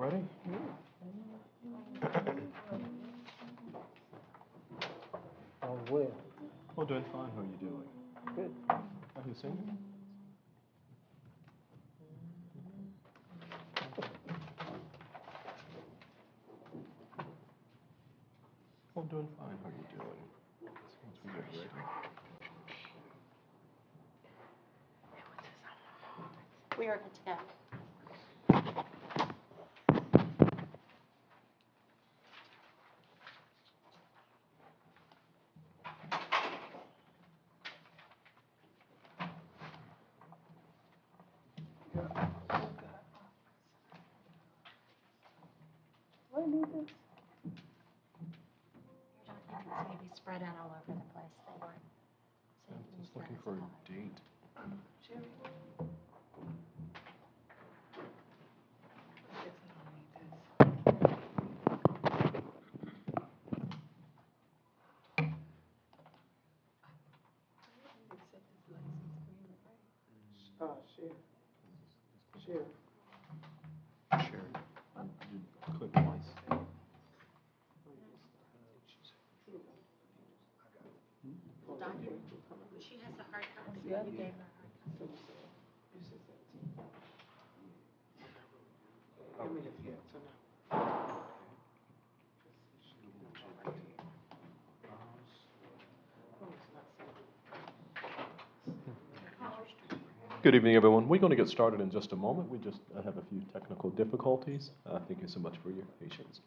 Ready? Oh, well. Oh, doing fine. How are you doing? Good. Are you singing? Oh, doing fine. How are you doing? Once we get ready. We are good to go. What is this? Your documents may be spread out all over the place. They weren't I'm saved in just looking these for a minutes. date. Sherry? Share. Share. You click twice. The document. She has a hard copy. Yeah. You gave her a hard copy. Good evening, everyone. We're going to get started in just a moment. We just have a few technical difficulties. Thank you so much for your patience.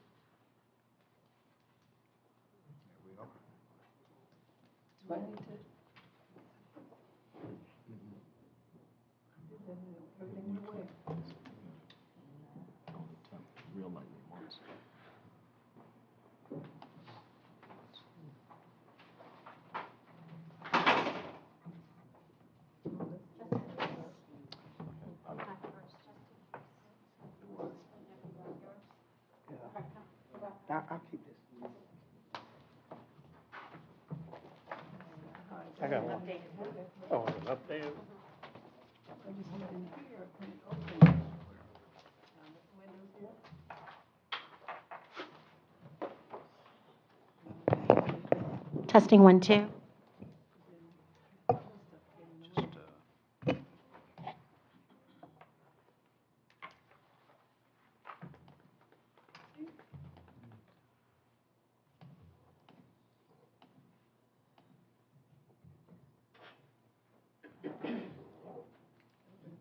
Do I need to? Everything went away. Real lightly once. I'll keep this. I got one. Oh, it's up there. Testing 1, 2.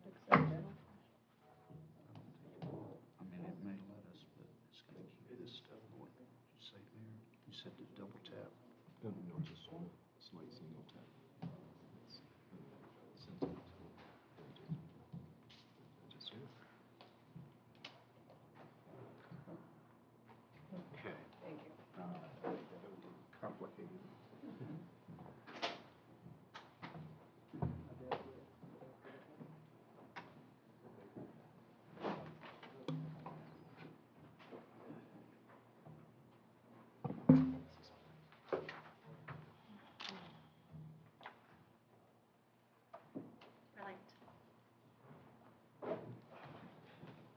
I mean, it may let us, but it's gonna keep this stuff going. You say, Mayor, you said to double tap. No, just a slight single tap. Just here. Okay. Thank you. Complicated.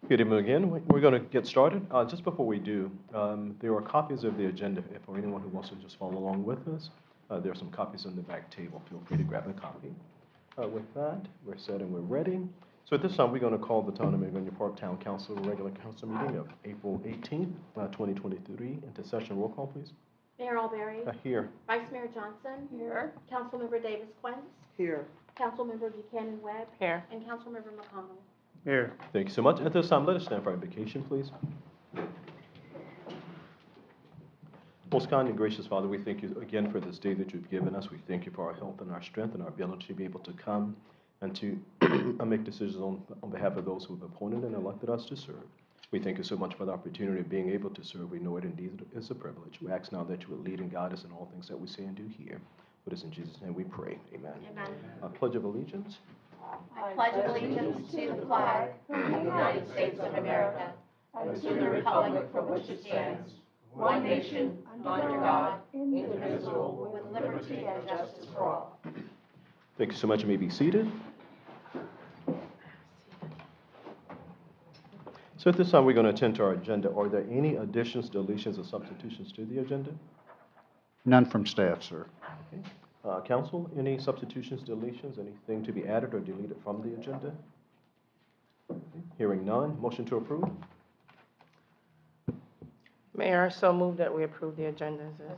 Good evening again. We're going to get started. Just before we do, there are copies of the agenda for anyone who wants to just follow along with us. There are some copies on the back table. Feel free to grab a copy. With that, we're set and we're ready. So at this time, we're going to call the Town of Magnolia Park Town Council regular council meeting of April 18th, 2023 into session. Roll call, please. Mayor Alberry. Here. Vice Mayor Johnson. Here. Councilmember Davis Quinn. Here. Councilmember Buchanan Webb. Here. And Councilmember McConnell. Here. Thank you so much. At this time, let us stand for invocation, please. Most kind and gracious Father, we thank you again for this day that you've given us. We thank you for our health and our strength and our ability to be able to come and to make decisions on behalf of those who have appointed and elected us to serve. We thank you so much for the opportunity of being able to serve. We know it indeed is a privilege. We ask now that you would lead and guide us in all things that we say and do here. But it's in Jesus' name we pray. Amen. Amen. Pledge of allegiance. I pledge allegiance to the flag of the United States of America and to the republic for which it stands, one nation, under God, indivisible, with liberty and justice for all. Thank you so much. You may be seated. So at this time, we're going to attend to our agenda. Are there any additions, deletions, or substitutions to the agenda? None from staff, sir. Okay. Council, any substitutions, deletions, anything to be added or deleted from the agenda? Okay. Hearing none, motion to approve? Mayor, I so move that we approve the agenda as is.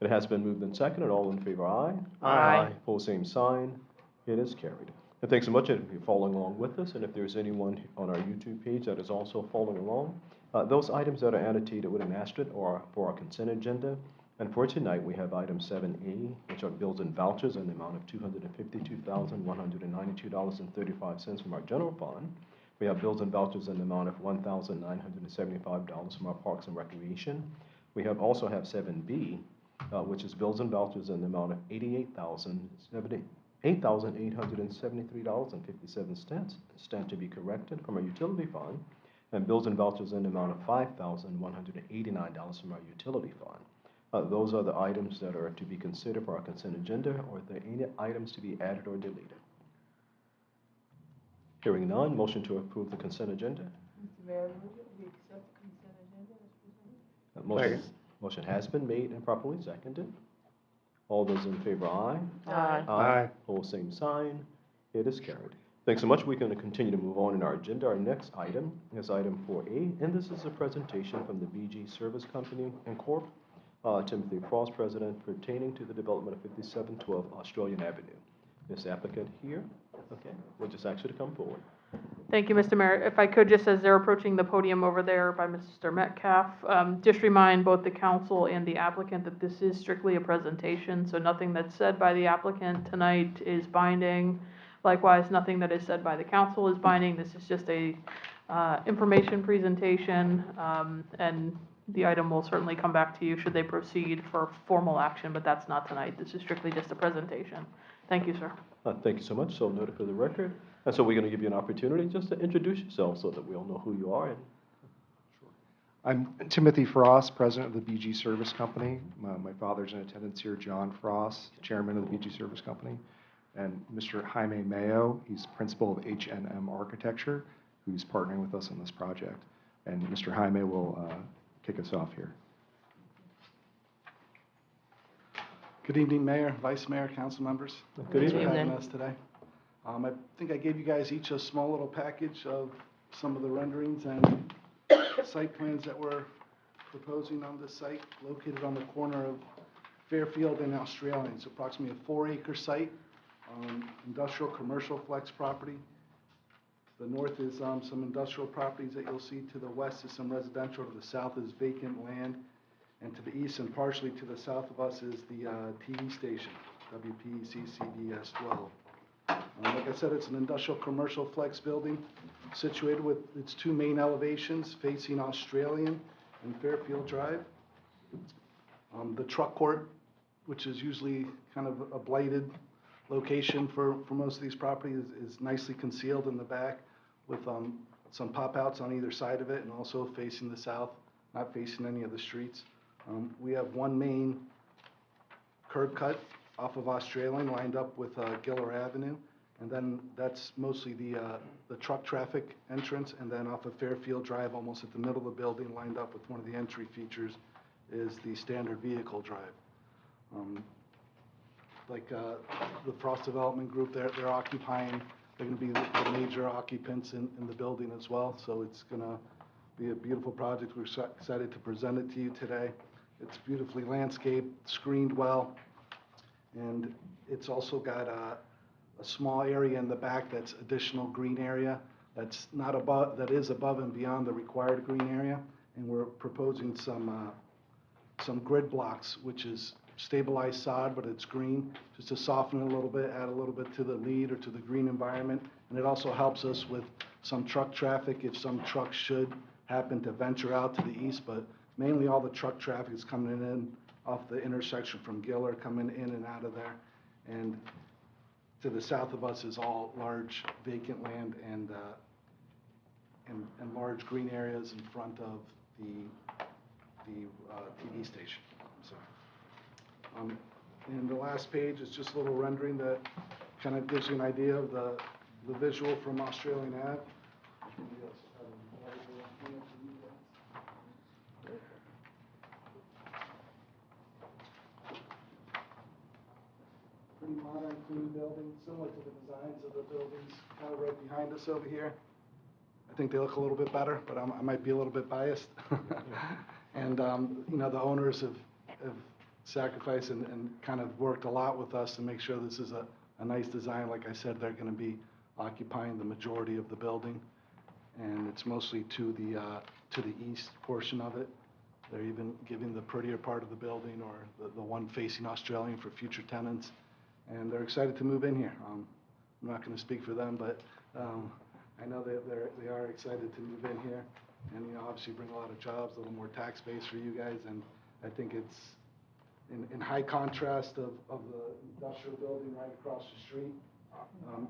It has been moved and seconded. All in favor, aye. Aye. Pose same sign. It is carried. And thanks so much if you're following along with us, and if there's anyone on our YouTube page that is also following along, those items that are annotated with an asterisk are for our consent agenda. And for tonight, we have item 7A, which are bills and vouchers in the amount of $252,192.35 from our general fund. We have bills and vouchers in the amount of $1,975 from our Parks and Recreation. We also have 7B, which is bills and vouchers in the amount of $8,873.57, stand to be corrected, from our utility fund, and bills and vouchers in the amount of $5,189 from our utility fund. Those are the items that are to be considered for our consent agenda. Are there any items to be added or deleted? Hearing none, motion to approve the consent agenda. Mr. Mayor, move that we accept the consent agenda as presented. Motion has been made and properly seconded. All those in favor, aye. Aye. Aye. Pose same sign. It is carried. Thanks so much. We're going to continue to move on in our agenda. Our next item is item 4A, and this is a presentation from the BG Service Company, Inc., Timothy Frost, President, pertaining to the development of 5712 Australian Avenue. This applicant here, okay, we'll just ask you to come forward. Thank you, Mr. Mayor. If I could, just as they're approaching the podium over there by Mr. Metcalf, just remind both the council and the applicant that this is strictly a presentation, so nothing that's said by the applicant tonight is binding. Likewise, nothing that is said by the council is binding. This is just a information presentation, and the item will certainly come back to you should they proceed for formal action, but that's not tonight. This is strictly just a presentation. Thank you, sir. Thank you so much. So noted for the record. And so we're going to give you an opportunity just to introduce yourself so that we all know who you are. I'm Timothy Frost, president of the BG Service Company. My father's in attendance here, John Frost, chairman of the BG Service Company. And Mr. Jaime Mayo, he's principal of H&M Architecture, who's partnering with us on this project. And Mr. Jaime will kick us off here. Good evening, Mayor, Vice Mayor, council members. Good Thanks for evening. having us today. I think I gave you guys each a small little package of some of the renderings and site plans that we're proposing on this site, located on the corner of Fairfield and Australian. It's approximately a 4-acre site, industrial commercial flex property. To the north is some industrial properties that you'll see. To the west is some residential. To the south is vacant land. And to the east and partially to the south of us is the TV station, WPCCBS 12. Like I said, it's an industrial commercial flex building situated with its 2 main elevations facing Australian and Fairfield Drive. The truck court, which is usually kind of a blighted location for most of these properties, is nicely concealed in the back with some pop-outs on either side of it and also facing the south, not facing any of the streets. We have 1 main curb cut off of Australian lined up with Giller Avenue, and then that's mostly the truck traffic entrance, and then off of Fairfield Drive, almost at the middle of the building, lined up with one of the entry features, is the standard vehicle drive. The Frost Development Group, they're occupying, they're going to be the major occupants in the building as well, so it's going to be a beautiful project. We're excited to present it to you today. It's beautifully landscaped, screened well, and it's also got a small area in the back that's additional green area that's not above, that is above and beyond the required green area, and we're proposing some grid blocks, which is stabilized sod, but it's green, just to soften it a little bit, add a little bit to the lead or to the green environment, and it also helps us with some truck traffic if some trucks should happen to venture out to the east, but mainly all the truck traffic is coming in off the intersection from Giller, coming in and out of there. And to the south of us is all large vacant land and large green areas in front of the TV station. And the last page is just a little rendering that kind of gives you an idea of the visual from Australian Ave. modern, clean building, similar to the designs of the buildings kind of right behind us over here. I think they look a little bit better, but I might be a little bit biased. And, you know, the owners have sacrificed and kind of worked a lot with us to make sure this is a nice design. Like I said, they're going to be occupying the majority of the building, and it's mostly to the east portion of it. They're even giving the prettier part of the building, or the one facing Australian, for future tenants, and they're excited to move in here. I'm not going to speak for them, but I know they are excited to move in here, and, you know, obviously bring a lot of jobs, a little more tax base for you guys, and I think it's in high contrast of the industrial building right across the street.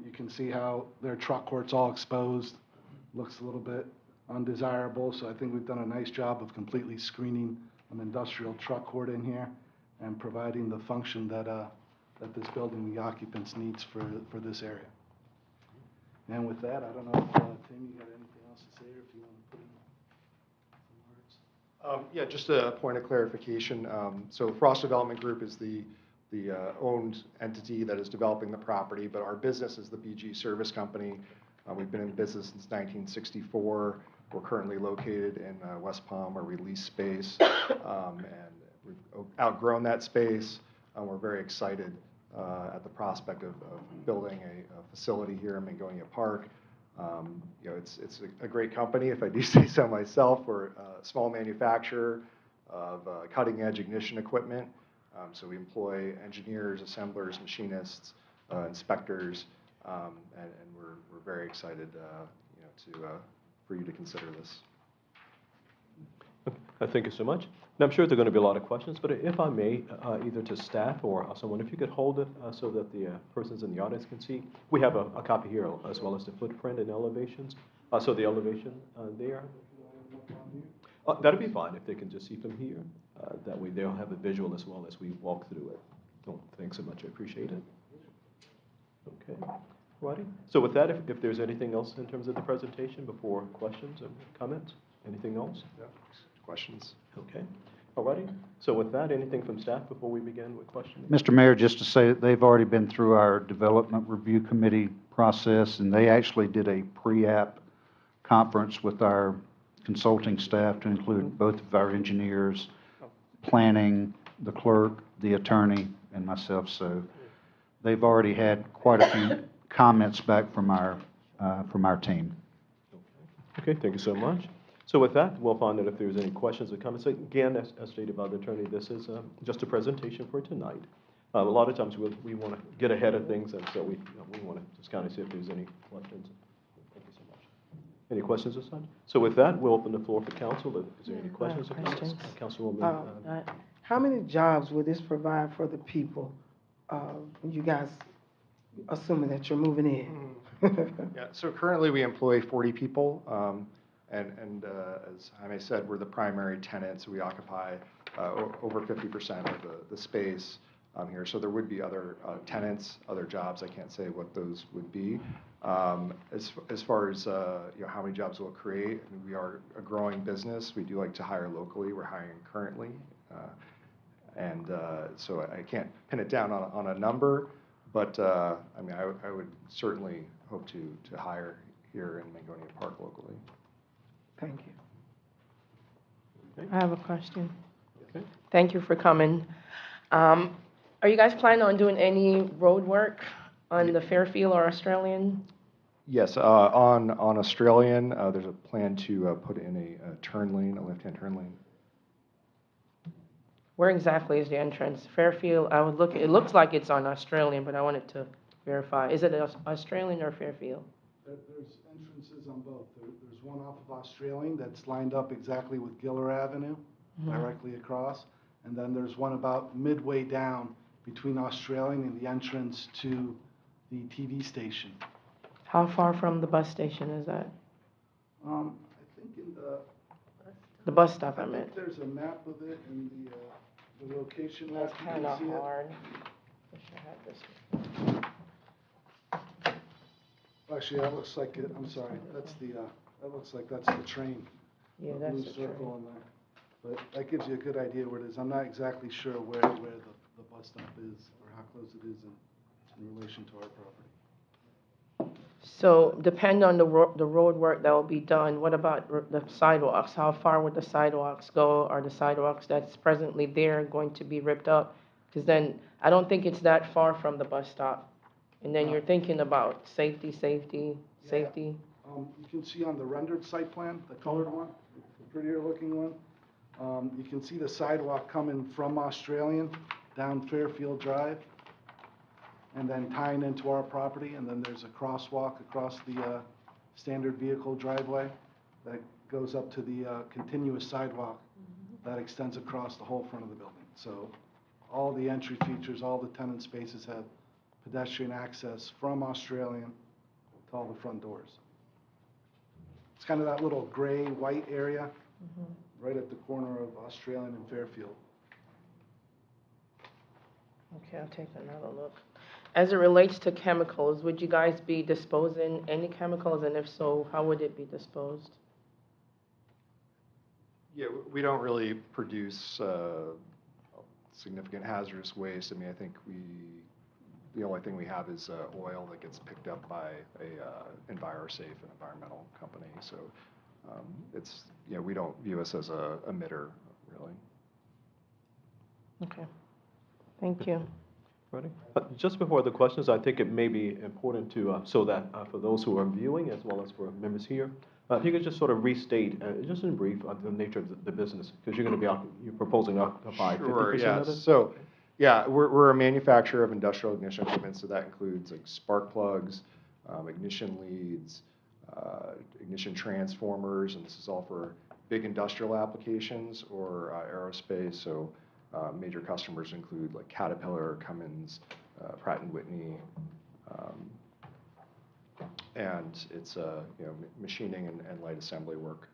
You can see how their truck court's all exposed, looks a little bit undesirable, so I think we've done a nice job of completely screening an industrial truck court in here and providing the function that this building, the occupants, needs for this area. And with that, I don't know if, Tim, you got anything else to say, or if you want to put in some words? Yeah, just a point of clarification. So Frost Development Group is the owned entity that is developing the property, but our business is the BG Service Company. We've been in business since 1964. We're currently located in West Palm, where we lease space, and we've outgrown that space. We're very excited at the prospect of building a facility here in Magonia Park. You know, it's a great company, if I do say so myself. We're a small manufacturer of cutting-edge ignition equipment. So we employ engineers, assemblers, machinists, inspectors, and we're very excited, you know, for you to consider this. Thank you so much. And I'm sure there are going to be a lot of questions, but if I may, either to staff or someone, if you could hold it so that the persons in the audience can see. We have a copy here, as well as the footprint and elevations. So the elevation there. That'd be fine if they can just see from here. That way they'll have a visual as well as we walk through it. Oh, thanks so much. I appreciate it. Okay. Righty. So with that, if there's anything else in terms of the presentation before questions and comments, anything else? Yeah. Questions? Okay. All righty. So with that, anything from staff before we begin with questioning? Mr. Mayor, just to say that they've already been through our Development Review Committee process, and they actually did a pre-app conference with our consulting staff to include both of our engineers, planning, the clerk, the attorney, and myself. So they've already had quite a few comments back from our team. Okay, thank you so much. So with that, we'll find out if there's any questions or comments. Again, as stated by the attorney, this is just a presentation for tonight. A lot of times we want to get ahead of things, and so we want to just kind of see if there's any questions. Thank you so much. Any questions this time? So with that, we'll open the floor for council. Is there any questions or comments? Councilwoman. How many jobs will this provide for the people, you guys, assuming that you're moving in? Yeah, so currently we employ 40 people, and as Jaime said, we're the primary tenant, so we occupy over 50% of the space here. So there would be other tenants, other jobs. I can't say what those would be. As far as you know, how many jobs we'll create, I mean, we are a growing business. We do like to hire locally. We're hiring currently, and so I can't pin it down on a number. But I mean, I would certainly hope to hire here in Magonia Park locally. Thank you. I have a question. Okay. Thank you for coming. Are you guys planning on doing any road work on the Fairfield or Australian? Yes, on Australian, there's a plan to put in a turn lane, a left-hand turn lane. Where exactly is the entrance? Fairfield, I would look, it looks like it's on Australian, but I wanted to verify. Is it Australian or Fairfield? There's entrances on both. There's one off of Australian that's lined up exactly with Giller Avenue, directly across. And then there's one about midway down between Australian and the entrance to the TV station. How far from the bus station is that? I think in The bus stop, I I meant. think there's a map of it in the location map. That's You kind can of see it. hard. Wish I had this. Actually, that looks like it, I'm sorry, that's that looks like that's the train. Yeah, The that's blue the circle train. in there. But that gives you a good idea where it is. I'm not exactly sure where the bus stop is or how close it is to in relation to our property. So depend on the road work that will be done, what about the sidewalks? How far would the sidewalks go? Are the sidewalks that's presently there going to be ripped up? Because then, I don't think it's that far from the bus stop. And then you're thinking about safety. You can see on the rendered site plan, the colored one, the prettier looking one, you can see the sidewalk coming from Australian down Fairfield Drive, and then tying into our property, and then there's a crosswalk across the standard vehicle driveway that goes up to the continuous sidewalk that extends across the whole front of the building. So all the entry features, all the tenant spaces have pedestrian access from Australian to all the front doors. It's kind of that little gray-white area right at the corner of Australian and Fairfield. Okay, I'll take another look. As it relates to chemicals, would you guys be disposing any chemicals, and if so, how would it be disposed? Yeah, we don't really produce significant hazardous waste. I mean, I think the only thing we have is oil that gets picked up by a EnviroSafe, an environmental company. So it's, we don't view us as a emitter, really. Okay, thank you. Ready? Just before the questions, I think it may be important to, so that for those who are viewing as well as for members here, if you could just sort of restate, just in brief, the nature of the business, because you're going to be, you're proposing to occupy 50% of it? So, yeah, we're a manufacturer of industrial ignition equipment, so that includes like spark plugs, ignition leads, ignition transformers, and this is all for big industrial applications or aerospace. So major customers include like Caterpillar, Cummins, Pratt & Whitney, and it's machining and light assembly work.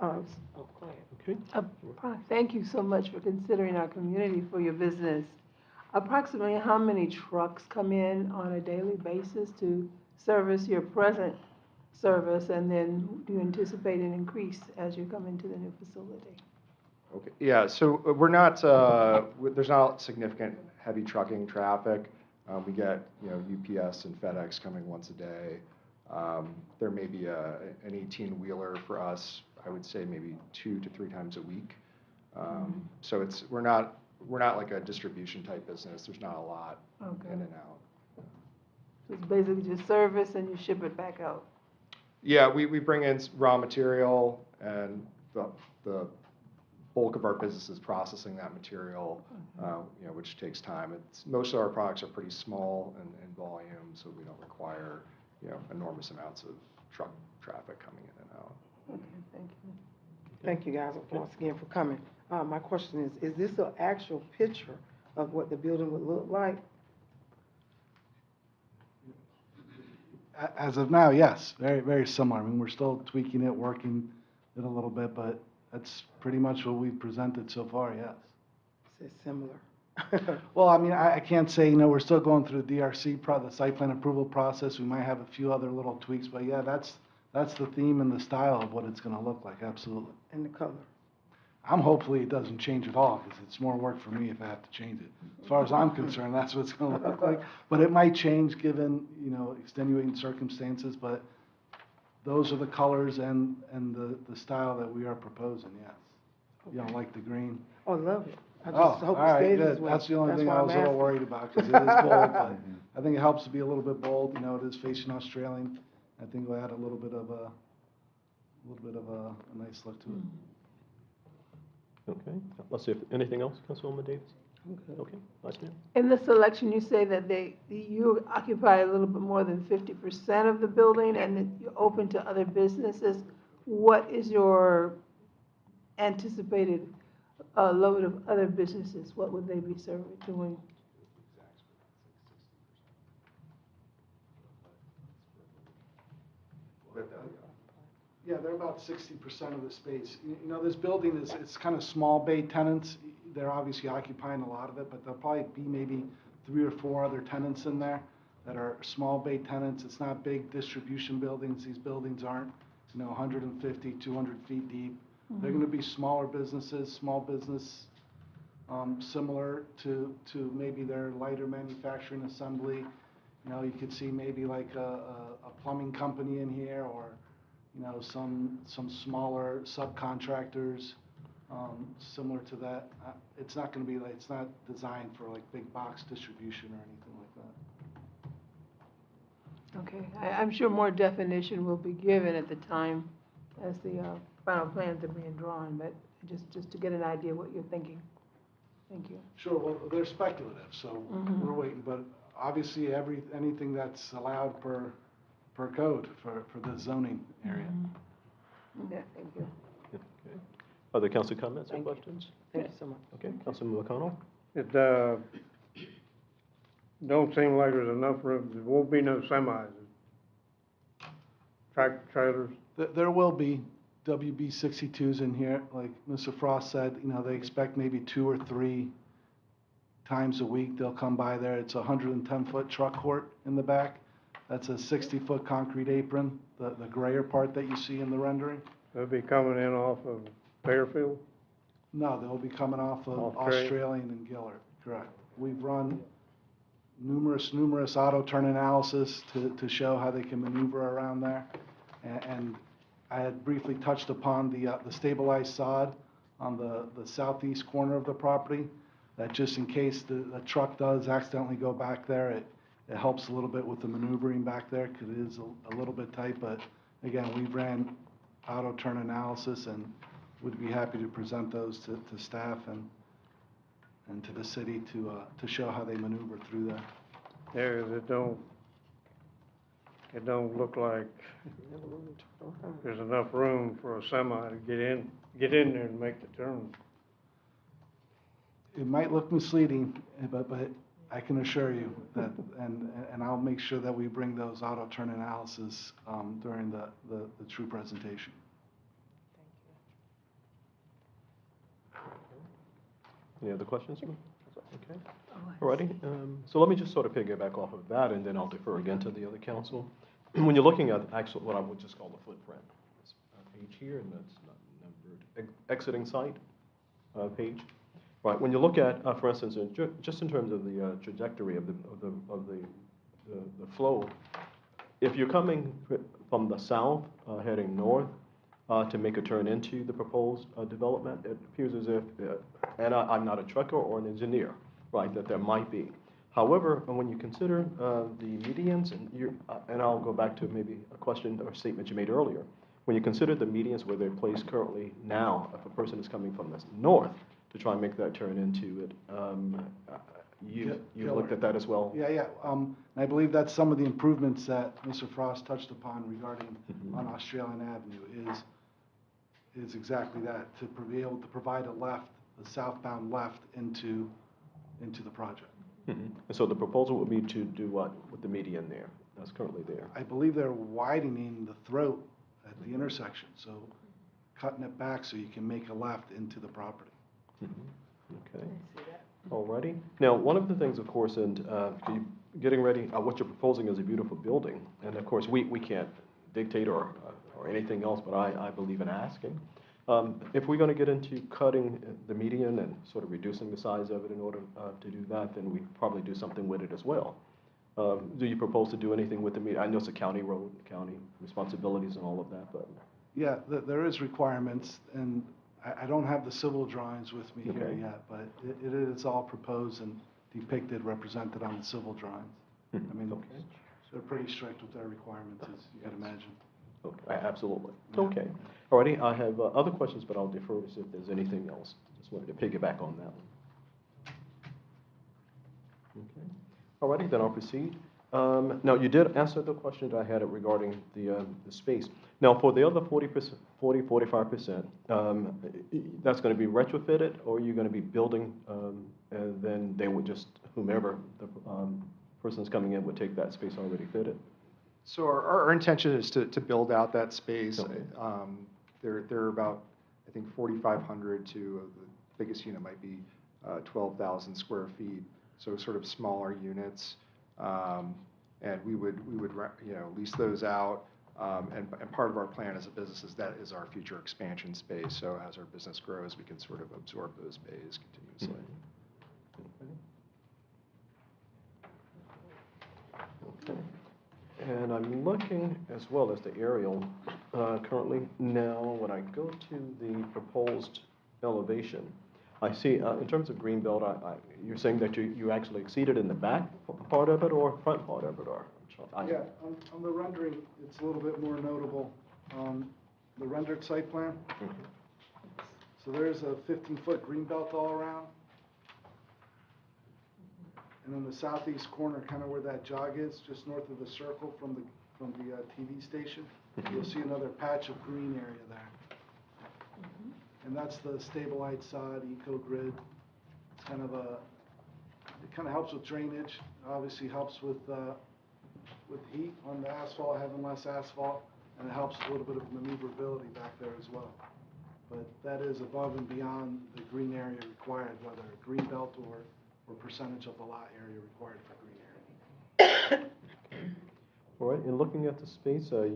Okay. Thank you so much for considering our community for your business. Approximately how many trucks come in on a daily basis to service your present service, and then do you anticipate an increase as you come into the new facility? Okay, yeah, so we're not, there's not significant heavy trucking traffic. We get, UPS and FedEx coming once a day. There may be an 18-wheeler for us, I would say maybe 2 to 3 times a week. So we're not like a distribution type business. There's not a lot in and out. So it's basically just service and you ship it back out? Yeah, we bring in raw material, and the bulk of our business is processing that material, which takes time. Most of our products are pretty small in volume, so we don't require, enormous amounts of truck traffic coming in and out. Okay, thank you. Thank you guys once again for coming. My question is this an actual picture of what the building would look like? As of now, yes, very, very similar. I mean, we're still tweaking it, working it a little bit, but that's pretty much what we've presented so far, yes. It's similar. Well, I mean, I can't say, we're still going through the DRC, the site plan approval process. We might have a few other little tweaks, but yeah, that's the theme and the style of what it's going to look like, absolutely. And the color. Hopefully it doesn't change at all, because it's more work for me if I have to change it. As far as I'm concerned, that's what it's going to look like. But it might change given, extenuating circumstances, but those are the colors and the style that we are proposing, yes. You don't like the green? Oh, I love it. I Oh, just hope all it right, stays good. this way. That's the only thing why I I'm was a little asking. worried about, because it is bold, but I think it helps to be a little bit bold. It is facing Australian. I think we'll add a little bit of a nice look to it. Okay, let's see if, anything else, Councilwoman Davis? I'm good. Okay, Vice Mayor? In the selection, you say that you occupy a little bit more than 50% of the building and that you're open to other businesses. What is your anticipated load of other businesses? What would they be doing? Yeah, they're about 60% of the space. This building it's kind of small bay tenants. They're obviously occupying a lot of it, but there'll probably be maybe 3 or 4 other tenants in there that are small bay tenants. It's not big distribution buildings. These buildings aren't, 150, 200 feet deep. They're going to be smaller businesses, small business similar to maybe their lighter manufacturing assembly. You know, you could see maybe like a plumbing company in here, or, you know, some smaller subcontractors, similar to that. It's not gonna be like, it's not designed for like big box distribution or anything like that. Okay, I'm sure more definition will be given at the time as the final plans are being drawn, but just to get an idea what you're thinking. Thank you. Sure, well, they're speculative, so we're waiting, but obviously anything that's allowed per code for the zoning area. Yeah, thank you. Okay. Other council comments or Thank you. questions? Thank you so much. Okay, Councilman McConnell? It, don't seem like there's enough room, there won't be no semis, tractor trailers. There will be WB 62s in here, like Mr. Frost said, you know, they expect maybe 2 or 3 times a week they'll come by there. It's a 110-foot truck court in the back. That's a 60-foot concrete apron, the grayer part that you see in the rendering. They'll be coming in off of Fairfield. No, they'll be coming off of Off Trey. Australian and Gillard, correct. We've run numerous auto turn analysis to show how they can maneuver around there. And I had briefly touched upon the stabilized sod on the southeast corner of the property, that just in case the truck does accidentally go back there, it helps a little bit with the maneuvering back there, because it is a little bit tight. But again, we ran auto turn analysis and would be happy to present those to staff and to the city to show how they maneuver through that. Yeah, 'cause it don't look like there's enough room for a semi to get in there and make the turn. It might look misleading, but I can assure you that, and I'll make sure that we bring those auto turn analysis during the true presentation. Any other questions? Okay. Alrighty, so let me just sort of piggyback off of that, and then I'll defer again to the other council. When you're looking at actual, what I would just call the footprint, this page here, and that's not numbered, exiting site page. Right, when you look at, for instance, just in terms of the trajectory of the flow, if you're coming from the south, heading north, to make a turn into the proposed development, it appears as if, and I'm not a trucker or an engineer, right, that there might be. However, when you consider the medians, and I'll go back to maybe a question or statement you made earlier, when you consider the medians where they're placed currently now, if a person is coming from the north to try and make that turn into it, you looked at that as well? Yeah. I believe that's some of the improvements that Mr. Frost touched upon regarding on Australian Avenue is exactly that, to be able to provide a southbound left into the project. And so the proposal would be to do what with the median there that's currently there? I believe they're widening the throat at the intersection, so cutting it back so you can make a left into the property. Okay. Alrighty. Now, one of the things, of course, and getting ready, what you're proposing is a beautiful building, and of course, we can't dictate or anything else, but I believe in asking. If we're going to get into cutting the median and sort of reducing the size of it in order to do that, then we probably do something with it as well. Do you propose to do anything with the median? I know it's a county road, county responsibilities and all of that, but. Yeah, there is requirements, and I don't have the civil drawings with me here Okay. yet, but it is all proposed and depicted, represented on the civil drawings. I mean, Okay. they're pretty strict with their requirements, as you can imagine. Okay, absolutely. Okay. Alrighty, I have other questions, but I'll defer to see if there's anything else. Just wanted to piggyback on that one. Okay. Alrighty, then I'll proceed. Now, you did answer the question that I had regarding the space. Now, for the other 40%, 45%, that's going to be retrofitted, or are you going to be building, and then they would just, whomever the person's coming in would take that space already fitted? So our intention is to build out that space. Okay. There are about, I think, 4,500 to the biggest unit might be 12,000 square feet. So sort of smaller units, and we would lease those out. And part of our plan as a business is that is our future expansion space. So as our business grows, we can sort of absorb those bays continuously. And I'm looking as well as the aerial currently. Now, when I go to the proposed elevation, I see, in terms of greenbelt, you're saying that you actually exceeded in the back part of it or front part of it, or? Yeah, on the rendering, it's a little bit more notable. The rendered site plan. So there's a 15-foot green belt all around. And in the southeast corner, kind of where that jog is, just north of the circle from the TV station, you'll see another patch of green area there. And that's the stabilized sod, eco-grid. It's kind of it kind of helps with drainage. Obviously helps with heat on the asphalt, having less asphalt, and it helps a little bit of maneuverability back there as well. But that is above and beyond the green area required, whether a green belt or percentage of the lot area required for green area. All right, in looking at the space, I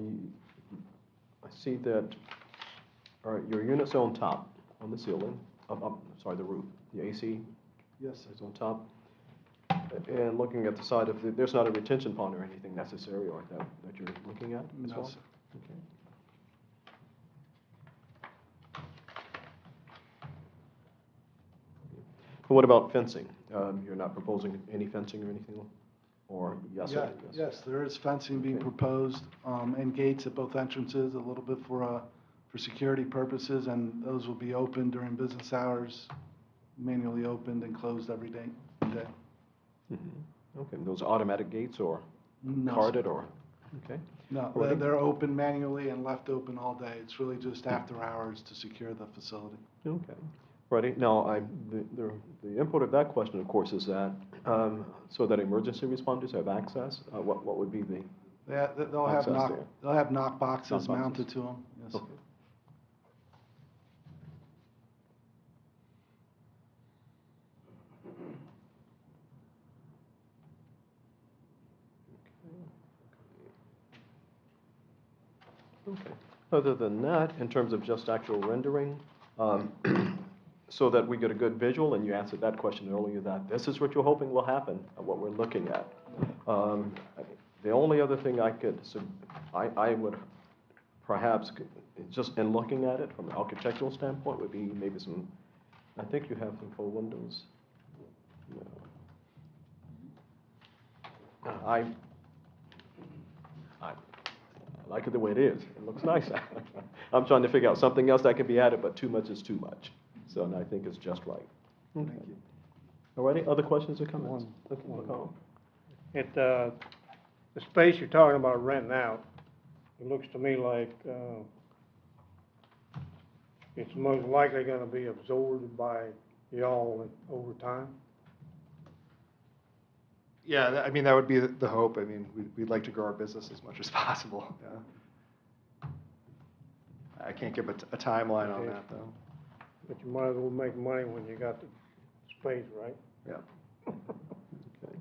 see that, all right, your unit's on top, on the ceiling, sorry, the roof. The AC Yes, is on top. And looking at the side, there's not a retention pond or anything necessary or that you're looking at as No, well? sir. Okay. And what about fencing? You're not proposing any fencing or anything? Or yes? Yeah, or yes, there is fencing being proposed, and gates at both entrances, a little bit for security purposes, and those will be open during business hours, manually opened and closed every day. Okay, those automatic gates or No, sir. carded or, okay? No, Alrighty. they're open manually and left open all day. It's really just after hours to secure the facility. Okay. Righty. Now, the import of that question, of course, is that so that emergency responders have access. What would be the? They'll have Access there. they'll have knock boxes Knock boxes. mounted to them. Yes. Okay. Okay. Other than that, in terms of just actual rendering, so that we get a good visual, and you answered that question earlier, that this is what you're hoping will happen, what we're looking at. The only other thing I would perhaps, just in looking at it from an architectural standpoint, would be maybe some, I think you have some full windows. No. I like it the way it is. It looks nice. I'm trying to figure out something else that can be added, but too much is too much. So and I think it's just right. Thank you. All righty, other questions or comments? The space you're talking about renting out, it looks to me like, it's most likely gonna be absorbed by y'all over time. Yeah, I mean, that would be the hope. I mean, we'd like to grow our business as much as possible. Yeah. I can't give a timeline on that, though. But you might as well make money when you got the space, right? Yeah. Okay,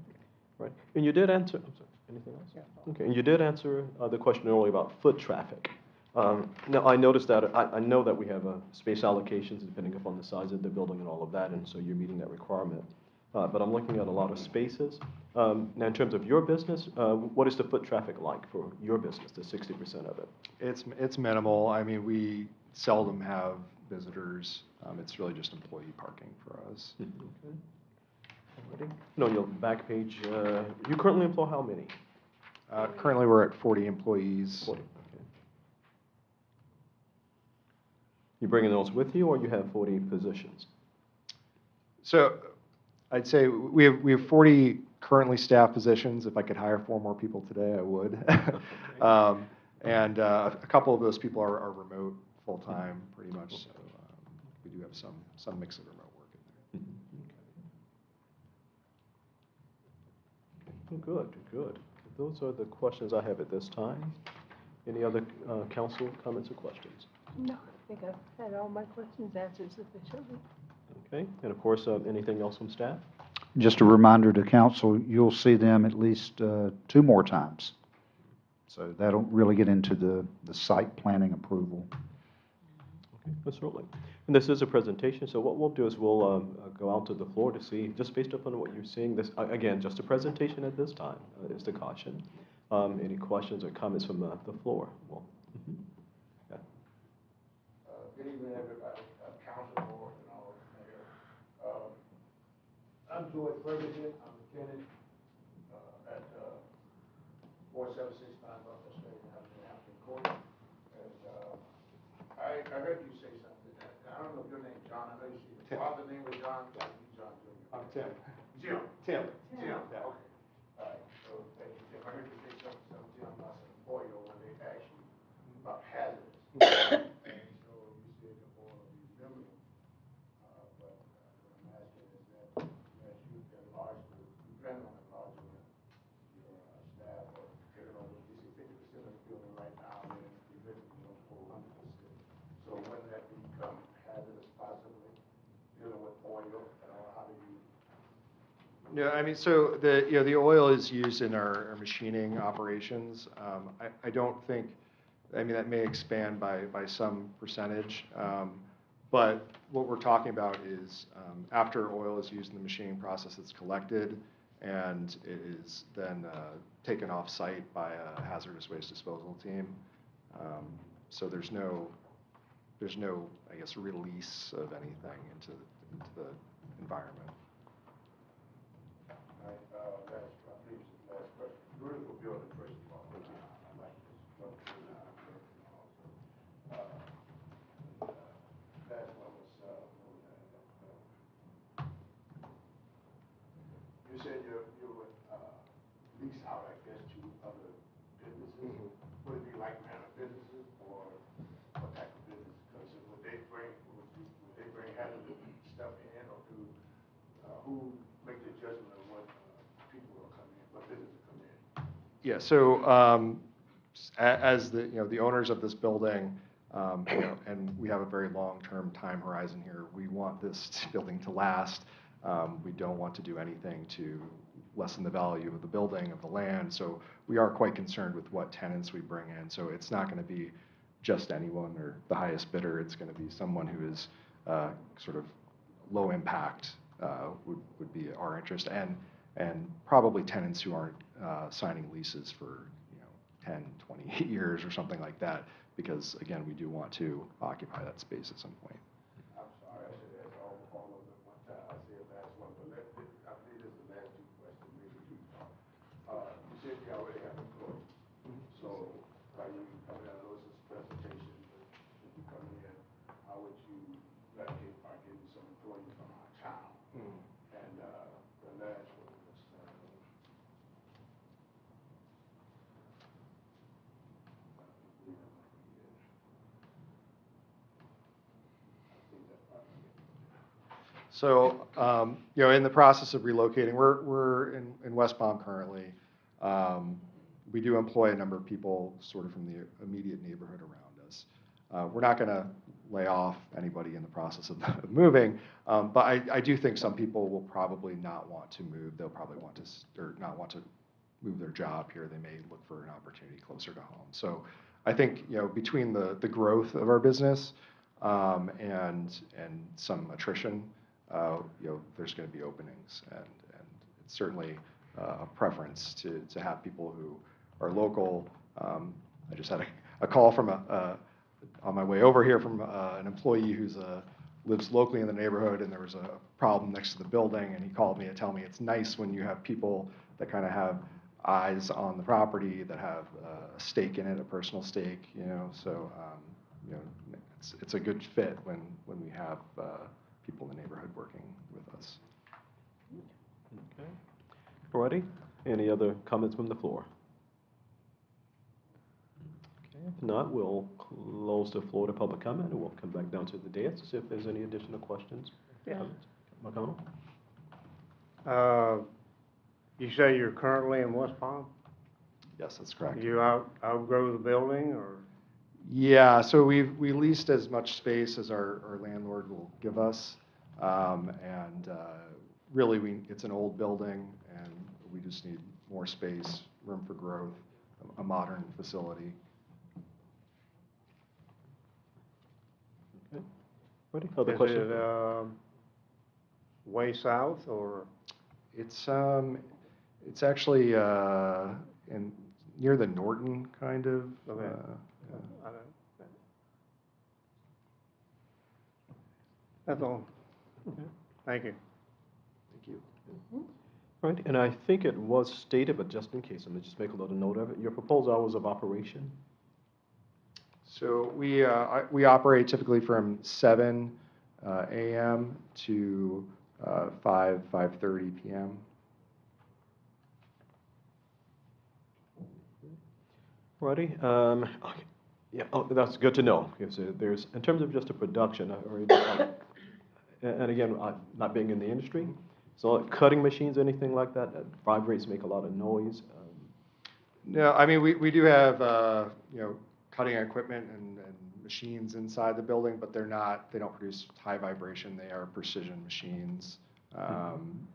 right. And you did answer, I'm sorry, anything else? Okay, and you did answer the question earlier about foot traffic. Now, I noticed that, I know that we have space allocations depending upon the size of the building and all of that, and so you're meeting that requirement. But I'm looking at a lot of spaces. Now, in terms of your business, what is the foot traffic like for your business, the 60% of it? It's minimal. I mean, we seldom have visitors. It's really just employee parking for us. Okay. Alrighty. No, your back page, you currently employ how many? Currently, we're at 40 employees. 40, okay. You bringing those with you, or you have 40 positions? So I'd say we have 40 currently staffed positions. If I could hire 4 more people today, I would. And a couple of those people are remote full-time, pretty much. So we do have some mix of remote work in there. Good, good. Those are the questions I have at this time. Any other council comments or questions? No, I think I've had all my questions answered sufficiently. Okay, and of course, anything else from staff? Just a reminder to council, you'll see them at least 2 more times. So that'll really get into the site planning approval. Okay, Mr. Rowley. And this is a presentation, so what we'll do is we'll go out to the floor to see, just based upon what you're seeing, this, again, just a presentation at this time, is the caution. Any questions or comments from the floor? Well, yeah. Good evening, everybody, council board and all, mayor. I'm George Ferguson, I'm a tenant, at, 4765 Buffalo Street, in Hampton Court. And, I heard you say something, I don't know if your name's John, I know you see, your father's name was John, like you, John Jr. I'm Tim. Jim. Tim. Jim, Yeah. okay. All right, so, thank you, Tim, I heard you say something, Jim, about some oil when they asked you about hazardous. And so you said the oil is minimal. But what I'm asking is that as you enlarge, you plan on enlarging your staff or taking over, you see 50% of the building right now, and you're looking for 100%. So when that become hazardous possibly, dealing with oil, how do you? No, I mean, so the oil is used in our machining operations. I don't think, I mean, that may expand by some percentage. But what we're talking about is after oil is used in the machining process, it's collected and it is then taken off site by a hazardous waste disposal team. So there's no, I guess, release of anything into the environment. Last question. Beautiful building, first of all. Thank you. I like this. Last one was, you said you would lease out, I guess, to other businesses. Would it be like manner businesses or what type of business? Because would they bring hazardous stuff in, or who make the judgment of what people will come in, what business will come in? Yeah, so as the owners of this building, and we have a very long-term time horizon here, we want this building to last. We don't want to do anything to lessen the value of the building, of the land. So we are quite concerned with what tenants we bring in. So it's not going to be just anyone or the highest bidder. It's going to be someone who is sort of low impact would be our interest, and probably tenants who aren't signing leases for 10, 20 years or something like that, because again, we do want to occupy that space at some point. I'm sorry, I should ask all of them at one time. I said last one, but I believe this is the last two questions, maybe two. You said you already have employees. So are you, I mean, I know this is a presentation, but if you come in, how would you navigate by getting some employees from our town? And the last one was, So, in the process of relocating, we're in West Palm currently. We do employ a number of people sort of from the immediate neighborhood around us. We're not going to lay off anybody in the process of moving, but I do think some people will probably not want to move. They'll probably want to, or not want to move their job here. They may look for an opportunity closer to home. So I think, between the growth of our business and some attrition, there's going to be openings, and it's certainly a preference to have people who are local. I just had a call from on my way over here from an employee who's lives locally in the neighborhood, and there was a problem next to the building, and he called me to tell me it's nice when you have people that kind of have eyes on the property, that have a stake in it, a personal stake, so it's a good fit when we have people in the neighborhood working with us. Okay. Alrighty. Any other comments from the floor? Okay. If not, we'll close the floor to public comment, and we'll come back down to the dais to see if there's any additional questions. Yeah. Comments? McConnell? You say you're currently in West Palm? Yes, that's correct. You outgrow the building, or? Yeah, so we leased as much space as our landlord will give us, and really it's an old building, and we just need more space, room for growth. a modern facility. Okay. Ready? Other Is questions? it, way south or? It's actually near the Norton kind of. Okay. Yeah. I don't- That's all. Thank you. Thank you. Right, and I think it was stated, but just in case, I'm gonna just make a little note of it. Your proposed hours of operation? So we operate typically from 7 a.m. to 5:30 p.m. Righty, okay. Yeah, oh, that's good to know, because there's, in terms of just a production, and again, not being in the industry, so cutting machines, anything like that, vibrates, make a lot of noise. No, I mean, we do have, cutting equipment and machines inside the building, but they don't produce high vibration. They are precision machines. And,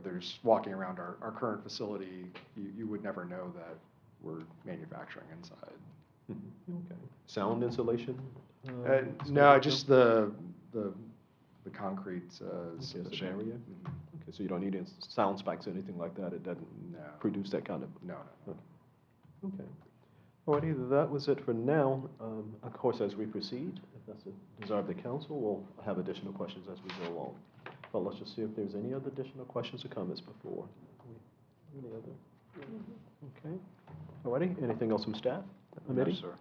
there's walking around our current facility, you would never know that we're manufacturing inside. Okay. Sound insulation? No, just the concrete. Okay, it's an area? Okay, so you don't need any sound spikes or anything like that? It doesn't No. produce that kind of? No. Okay. Alrighty, that was it for now. Of course, as we proceed, if that's the desire of the council, we'll have additional questions as we go along. But let's just see if there's any other additional questions or comments before. Any other? Okay. Alrighty, anything else from staff? No, sir.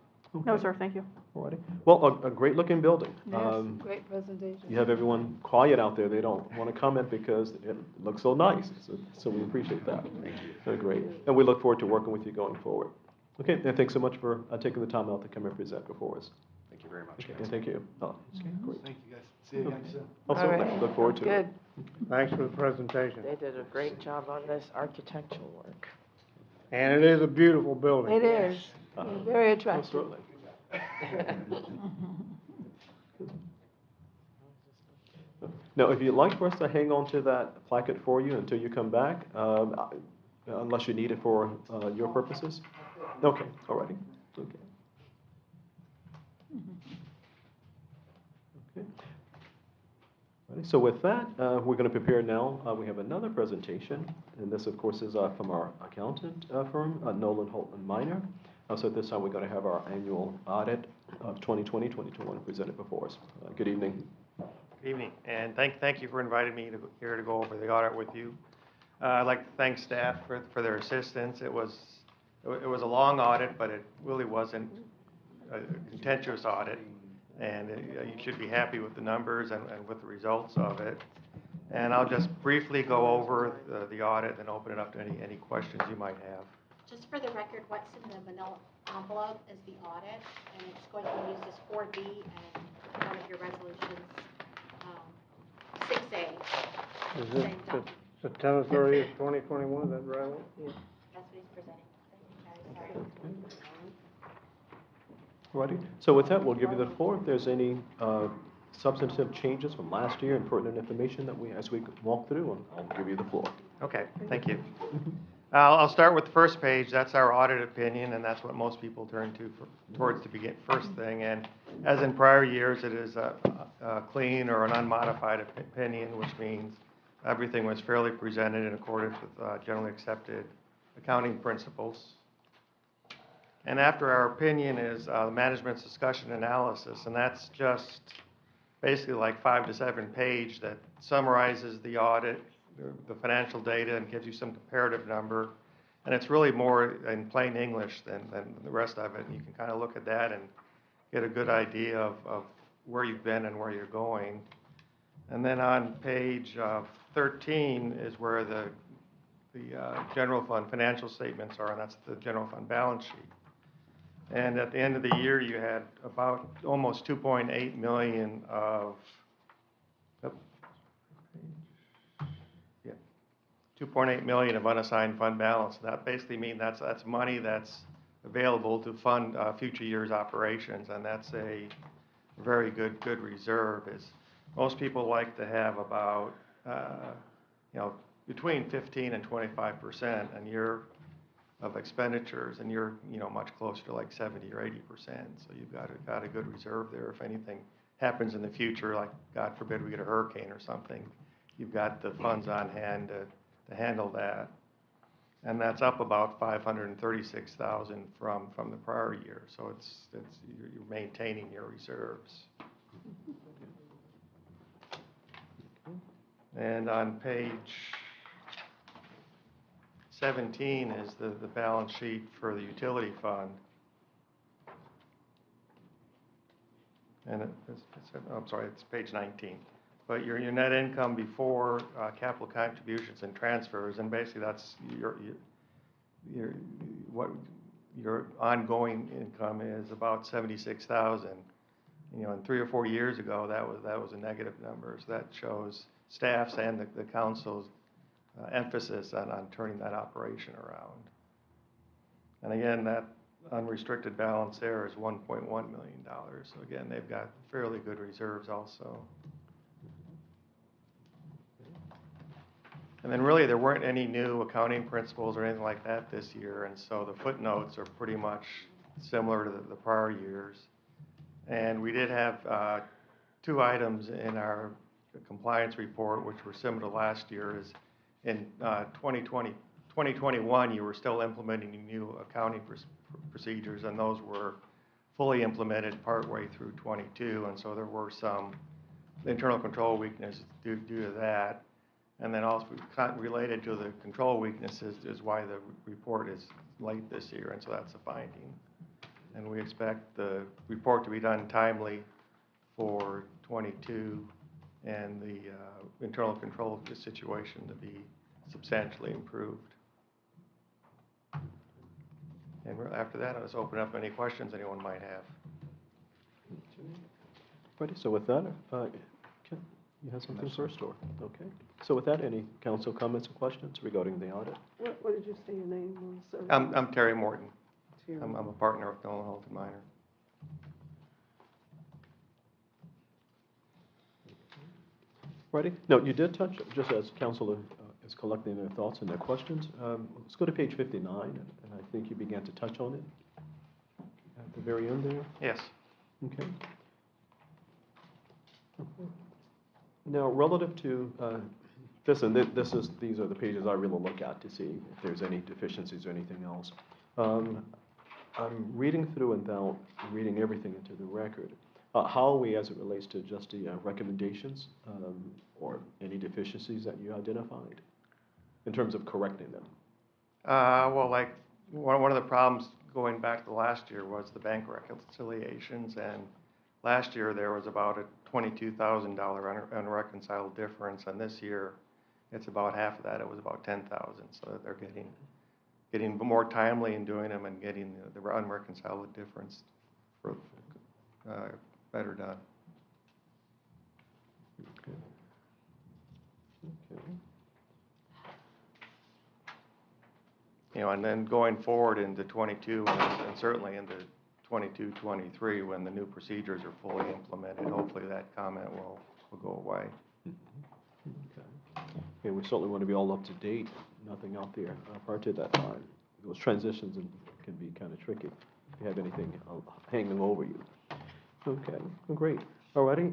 No, sir, thank you. Alrighty. Well, a great looking building. Yes, great presentation. You have everyone quiet out there. They don't want to comment because it looks so nice. So we appreciate that. Thank you. So great. And we look forward to working with you going forward. Okay, and thanks so much for taking the time out to come and present before us. Thank you very much, Okay, guys. and thank you. Oh, okay, great. Thank you, guys. See you again soon. Also, All right. look forward to it. Good. Thanks for the presentation. They did a great job on this architectural work. And it is a beautiful building. It is, very Oh, attractive. certainly. Now, if you'd like for us to hang on to that placket for you until you come back, unless you need it for your purposes? Okay, all righty. Okay. Okay. Alrighty, so with that, we're going to prepare now. We have another presentation, and this, of course, is from our accountant firm, Nolan Holtman Minor. So at this time, we're going to have our annual audit of 2020-2021 presented before us. Good evening. Good evening, and thank you for inviting me here to go over the audit with you. I'd like to thank staff for their assistance. It was a long audit, but it really wasn't a contentious audit, and you should be happy with the numbers and with the results of it. And I'll just briefly go over the audit and open it up to any questions you might have. Just for the record, what's in the manila envelope is the audit, and it's going to be used as 4B and one of your resolutions, 6A. Is Same it document. September 30th, 2021, is that right? That's what he's presenting. Thank you, guys. Alrighty, so with that, we'll give you the floor. If there's any substantive changes from last year and pertinent information that as we walk through, I'll give you the floor. Okay, thank you. I'll start with the first page. That's our audit opinion, and that's what most people turn to towards to begin first thing. And as in prior years, it is a clean or an unmodified opinion, which means everything was fairly presented in accordance with generally accepted accounting principles. And after our opinion is management's discussion analysis, and that's just basically like 5 to 7 page that summarizes the audit, the financial data, and gives you some comparative number. And it's really more in plain English than the rest of it. And you can kind of look at that and get a good idea of where you've been and where you're going. And then on page 13 is where the general fund financial statements are, and that's the general fund balance sheet. And at the end of the year, you had about almost 2.8 million of 2.8 million of unassigned fund balance. That basically means that's money that's available to fund future years' operations, and that's a very good reserve. Is most people like to have about between 15 and 25%, and of expenditures, and you're, much closer to like 70 or 80%. So you've got a good reserve there. If anything happens in the future, like God forbid we get a hurricane or something, you've got the funds on hand to handle that. And that's up about 536,000 from the prior year. So you're maintaining your reserves. And on page 17 is the balance sheet for the utility fund. And I'm sorry, it's page 19. But your net income before capital contributions and transfers, and basically that's your ongoing income is about 76,000. And 3 or 4 years ago, that was a negative number. So that shows staff's and the council's emphasis on turning that operation around. And again, that unrestricted balance there is $1.1 million. So again, they've got fairly good reserves also. And then really there weren't any new accounting principles or anything like that this year, and so the footnotes are pretty much similar to the prior years. And we did have 2 items in our compliance report which were similar to last year. Is in 2021 you were still implementing new accounting procedures, and those were fully implemented partway through 22, and so there were some internal control weaknesses due to that. And then also related to the control weaknesses is why the report is late this year, and so that's a finding. And we expect the report to be done timely for 22 and the internal control situation to be substantially improved. And after that, I'll just open up any questions anyone might have. Ready, so with that, you have something first, or? Okay. So with that, any council comments or questions regarding the audit? What did you say your name was, sir? I'm Terry Morton. Terry. I'm a partner of Nolan Holt and Minor. Ready? No, you did touch, just as council is collecting their thoughts and their questions. Let's go to page 59, and I think you began to touch on it at the very end there. Yes. Okay. Now, relative to this, and these are the pages I really look at to see if there's any deficiencies or anything else. I'm reading through without reading everything into the record. How are we as it relates to just the recommendations or any deficiencies that you identified in terms of correcting them? Well, like one of the problems going back to last year was the bank reconciliations, and last year there was about a $22,000 unreconciled difference, and this year it's about half of that. It was about 10,000. So they're getting more timely in doing them and getting the unreconciled difference for better done. Okay. Okay. And then going forward into 22 and certainly into 22, 23, when the new procedures are fully implemented, hopefully that comment will go away. Okay. Okay, we certainly want to be all up to date, nothing out there prior to that time. Those transitions can be kind of tricky if you have anything hanging over you. Okay, well, great. Alrighty,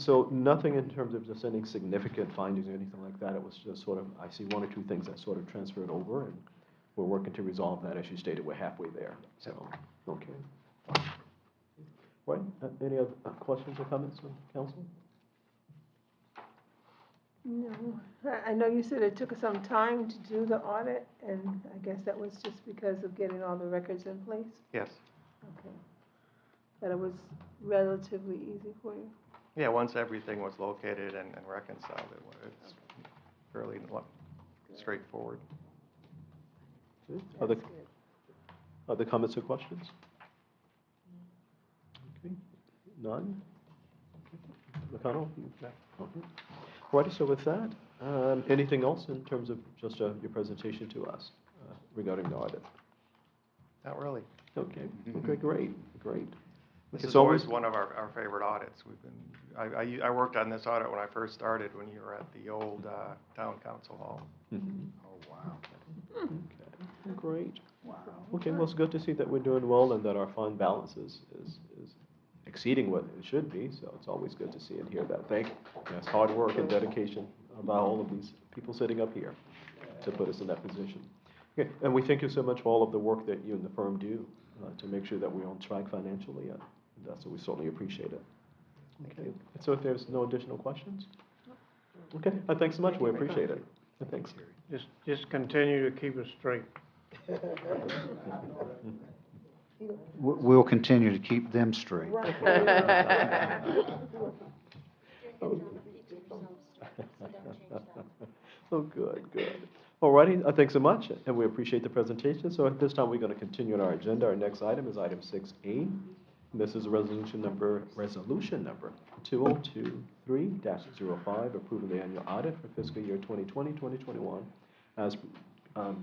so nothing in terms of just any significant findings or anything like that. It was just sort of, I see 1 or 2 things that sort of transferred over, and we're working to resolve that. As you stated, we're halfway there. So, okay. Right, any other questions or comments from council? No, I know you said it took some time to do the audit, and I guess that was just because of getting all the records in place? Yes. Okay. But it was relatively easy for you? Yeah, once everything was located and reconciled, it's fairly straightforward. Good. That's good. Other comments or questions? Okay, none? McConnell? Okay. Righty, so with that, anything else in terms of just your presentation to us regarding the audit? Not really. Okay, okay, great, great. This It's is always one of our favorite audits. I worked on this audit when I first started, when you were at the old town council hall. Mhm. Oh, wow. Okay, great. Okay, well, it's good to see that we're doing well and that our fund balance is exceeding what it should be, so it's always good to see and hear that. Thank you. That's hard work and dedication by all of these people sitting up here to put us in that position. Okay, and we thank you so much for all of the work that you and the firm do to make sure that we're on track financially, and that's what we certainly appreciate it. Okay, so if there's no additional questions? Okay, thanks so much, we appreciate it. Thanks. Just continue to keep us straight. We'll continue to keep them straight. Oh, good, good. All righty, thanks so much, and we appreciate the presentation. So at this time, we're going to continue on our agenda. Our next item is item 6A. This is resolution number 2023-05, approving the annual audit for fiscal year 2020-2021, as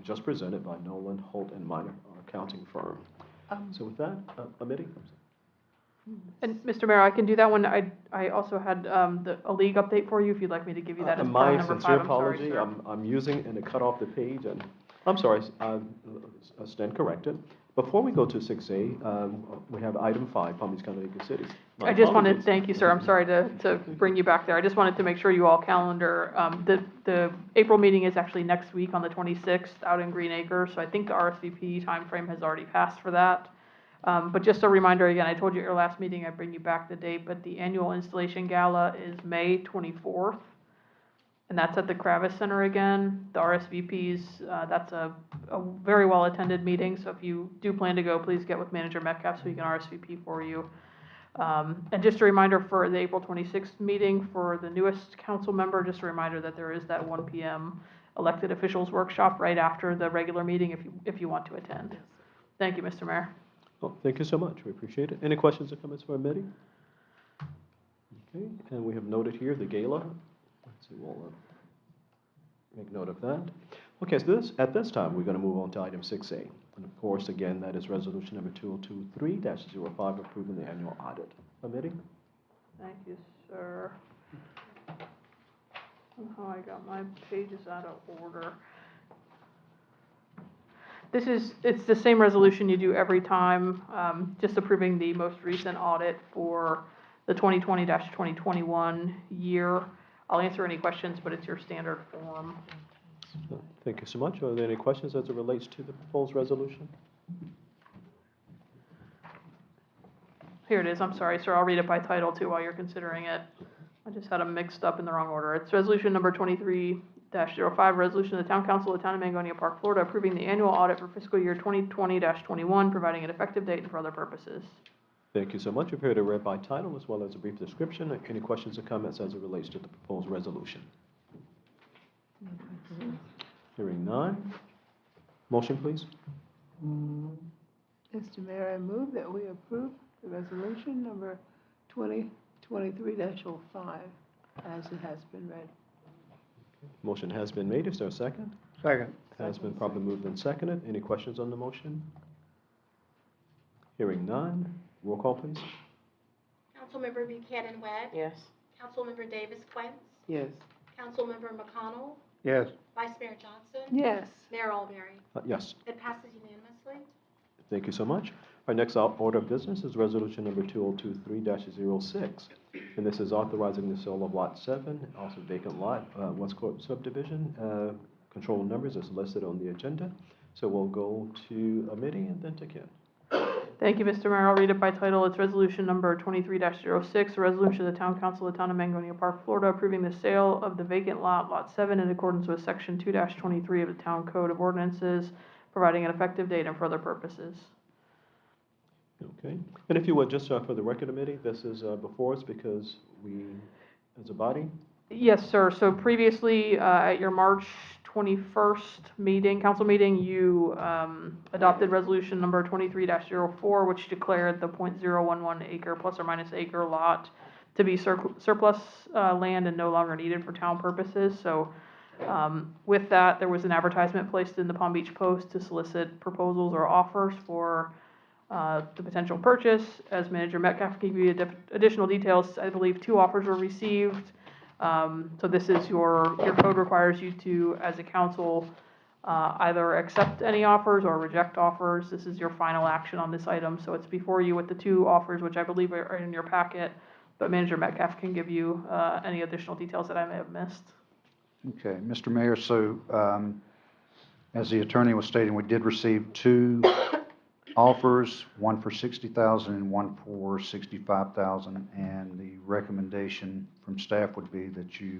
just presented by Nolan, Holt and Minor, our accounting firm. So with that, Amity? And Mr. Mayor, I can do that one. I also had a league update for you, if you'd like me to give you that as part of number 5. My sincere I'm sorry, apology, sir. I'm using and it cut off the page, and I'm sorry, I stand corrected. Before we go to 6A, we have item 5, Palm Beach County League of Cities. My I just wanted, apologies. thank you, sir. I'm sorry to bring you back there. I just wanted to make sure you all calendar, the April meeting is actually next week on the 26th out in Green Acres. So I think the RSVP timeframe has already passed for that. But just a reminder again, I told you at your last meeting, I'd bring you back the date, but the annual installation gala is May 24th. And that's at the Kravis Center again. The RSVPs, that's a very well-attended meeting. So if you do plan to go, please get with Manager Metcalf so he can RSVP for you. And just a reminder for the April 26th meeting for the newest council member, just a reminder that there is that 1 p.m. elected officials workshop right after the regular meeting if you want to attend. Thank you, Mr. Mayor. Oh, thank you so much. We appreciate it. Any questions or comments for Amity? Okay, and we have noted here the gala. Let's see, we'll make note of that. Okay, so at this time, we're going to move on to item 6A. And of course, again, that is resolution number 2023-05, approving the annual audit. Amity? Thank you, sir. Somehow I got my pages out of order. It's the same resolution you do every time, just approving the most recent audit for the 2020-2021 year. I'll answer any questions, but it's your standard form. Thank you so much. Are there any questions as it relates to the proposed resolution? Here it is. I'm sorry, sir. I'll read it by title too while you're considering it. I just had them mixed up in the wrong order. It's resolution number 23-05, resolution of the Town Council of the Town of Mangonia Park, Florida, approving the annual audit for fiscal year 2020-21, providing an effective date and for other purposes. Thank you so much. You've heard it read by title as well as a brief description. Any questions or comments as it relates to the proposed resolution? Hearing none. Motion, please. Mr. Mayor, I move that we approve the resolution number 2023-05 as it has been read. Motion has been made. Is there a second? Second. Has been properly moved and seconded. Any questions on the motion? Hearing none. Roll call, please. Councilmember Buchanan Webb. Yes. Councilmember Davis Quence. Yes. Councilmember McConnell. Yes. Vice Mayor Johnson. Yes. Mayor Alberry. Yes. It passes unanimously. Thank you so much. Our next order of business is resolution number 2023-06. And this is authorizing the sale of Lot 7, also vacant lot, West Court subdivision. Control numbers is listed on the agenda. So we'll go to Amity and then to Ken. Thank you, Mr. Mayor. I'll read it by title. It's resolution number 23-06, a resolution of the Town Council of the Town of Mangonia Park, Florida, approving the sale of the vacant lot, Lot 7, in accordance with Section 2-23 of the Town Code of Ordinances, providing an effective date and for other purposes. Okay. And if you would, just for the record, Amity, this is before us because we, as a body, Yes, sir. So previously, at your March 21st meeting, council meeting, you adopted resolution number 23-04, which declared the .011 acre plus or minus acre lot to be surplus land and no longer needed for town purposes. So with that, there was an advertisement placed in the Palm Beach Post to solicit proposals or offers for the potential purchase. As Manager Metcalf gave you additional details, I believe 2 offers were received. So this is your code requires you to, as a council, either accept any offers or reject offers. This is your final action on this item, so it's before you with the two offers, which I believe are in your packet, but Manager Metcalf can give you any additional details that I may have missed. Okay, Mr. Mayor, so as the attorney was stating, we did receive two offers, one for $60,000 and one for $65,000, and the recommendation from staff would be that you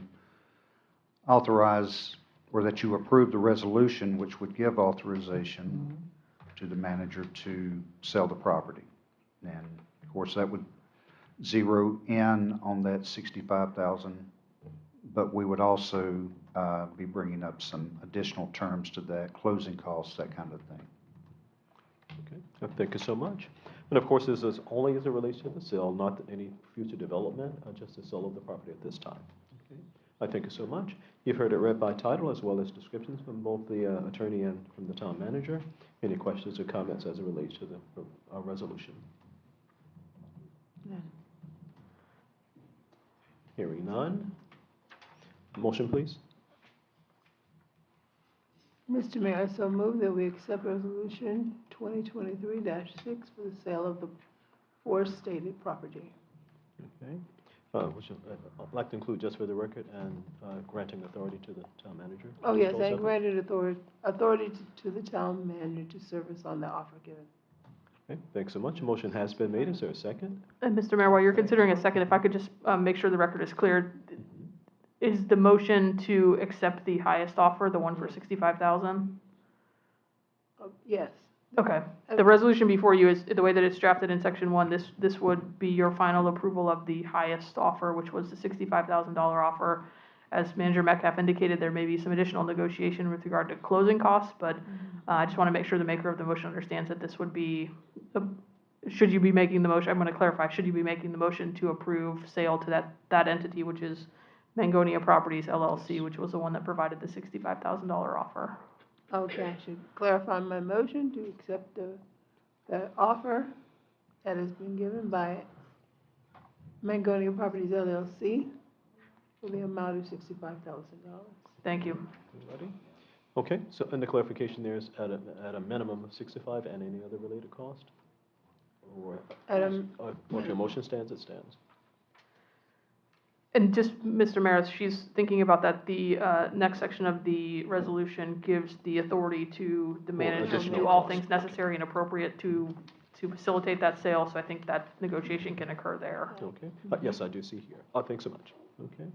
authorize or that you approve the resolution which would give authorization to the manager to sell the property. And of course, that would zero in on that $65,000, but we would also be bringing up some additional terms to that, closing costs, that kind of thing. Okay, thank you so much. And of course, this is only as it relates to the sale, not any future development, just the sale of the property at this time. Okay. I thank you so much. You've heard it read by title as well as descriptions from both the attorney and from the town manager. Any questions or comments as it relates to the resolution? None. Hearing none. Motion, please. Mr. Mayor, I so move that we accept resolution 2023-6 for the sale of the forest-stated property. Okay. Which I'd like to include just for the record and granting authority to the town manager. Oh, yes, Just and granted authority to the town manager to service on the offer given. Okay, thanks so much. A motion has been made. Is there a second? And Mr. Mayor, while you're considering a second, if I could just make sure the record is clear, is the motion to accept the highest offer, the one for 65,000? Yes. Okay. The resolution before you is, the way that it's drafted in section 1, this would be your final approval of the highest offer, which was the $65,000 offer. As Manager Metcalf indicated, there may be some additional negotiation with regard to closing costs, but I just want to make sure the maker of the motion understands that this would be, should you be making the motion, I'm going to clarify, should you be making the motion to approve sale to that entity, which is Mangonia Properties LLC, which was the one that provided the $65,000 offer. Okay, I should clarify my motion to accept the offer that has been given by Mangonia Properties LLC for the amount of $65,000. Thank you. Ready? Okay, so, and the clarification there is at a minimum of 65 and any other related cost? Or if your motion stands, it stands. And just, Mr. Maris, she's thinking about that, the next section of the resolution gives the authority to the manager to additional do all costs. things necessary and appropriate to facilitate that sale, so I think that negotiation can occur there. Okay, yes, I do see here. Thanks so much. Okay.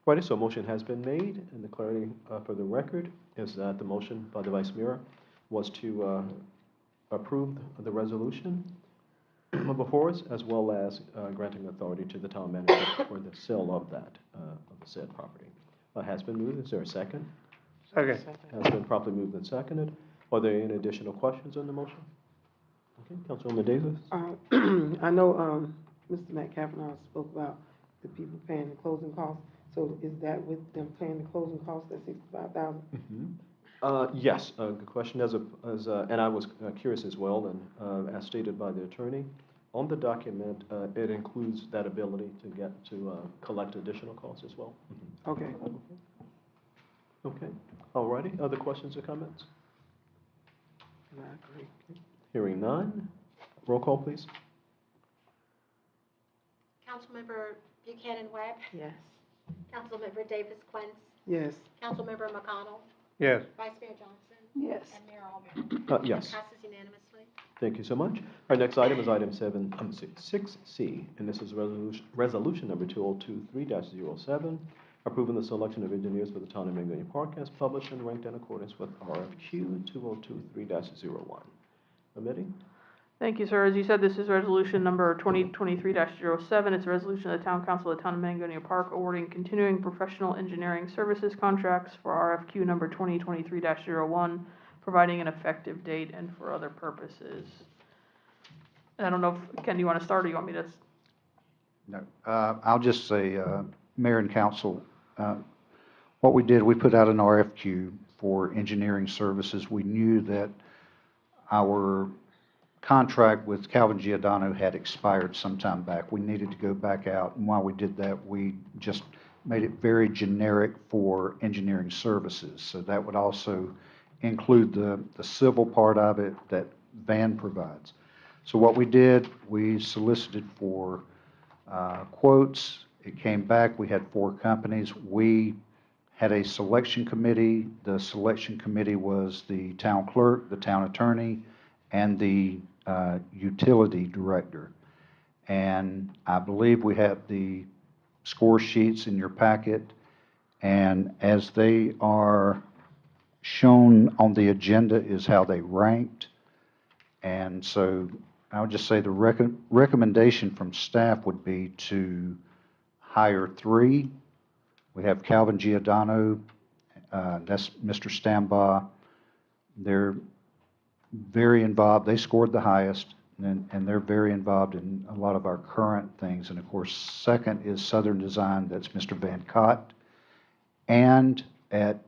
Righty, so a motion has been made, and the clarity for the record is that the motion by the Vice Mayor was to approve the resolution before us, as well as granting authority to the town manager for the sale of that, of the said property. Has been moved. Is there a second? Second. Has been properly moved and seconded. Are there any additional questions on the motion? Okay, Councilwoman Davis? I know, Mr. Metcalf and I spoke about the people paying the closing costs. So is that with them paying the closing costs at $65,000? Yes, good question. And I was curious as well, and as stated by the attorney, on the document, it includes that ability to collect additional costs as well. Okay. Okay, all righty. Other questions or comments? I agree. Hearing none. Roll call, please. Councilmember Buchanan Webb, Yes. Councilmember Davis Quinn, Yes. Councilmember McConnell, Yes. Vice Mayor Johnson, Yes. and Mayor Albright. Yes. Passes unanimously. Thank you so much. Our next item is item 6C, and this is resolution number 2023-07, approving the selection of engineers for the town of Mangonia Park as published and ranked in accordance with RFQ 2023-01. Committee? Thank you, sir. As you said, this is resolution number 2023-07. It's a resolution of the Town Council of the Town of Mangonia Park awarding continuing professional engineering services contracts for RFQ number 2023-01, providing an effective date and for other purposes. And I don't know if, Ken, do you want to start or you want me to? No, I'll just say, Mayor and Council, what we did, we put out an RFQ for engineering services. We knew that our contract with Calvin Giordano had expired some time back. We needed to go back out, and while we did that, we just made it very generic for engineering services. So that would also include the civil part of it that Van provides. So what we did, we solicited for quotes. It came back, we had 4 companies. We had a selection committee. The selection committee was the town clerk, the town attorney, and the utility director. And I believe we have the score sheets in your packet. And as they are shown on the agenda is how they ranked. And so I would just say the recommendation from staff would be to hire 3. We have Calvin Giordano, that's Mr. Stambaugh. They're very involved. They scored the highest, and they're very involved in a lot of our current things. And of course, second is Southern Design, that's Mr. Van Cott. And at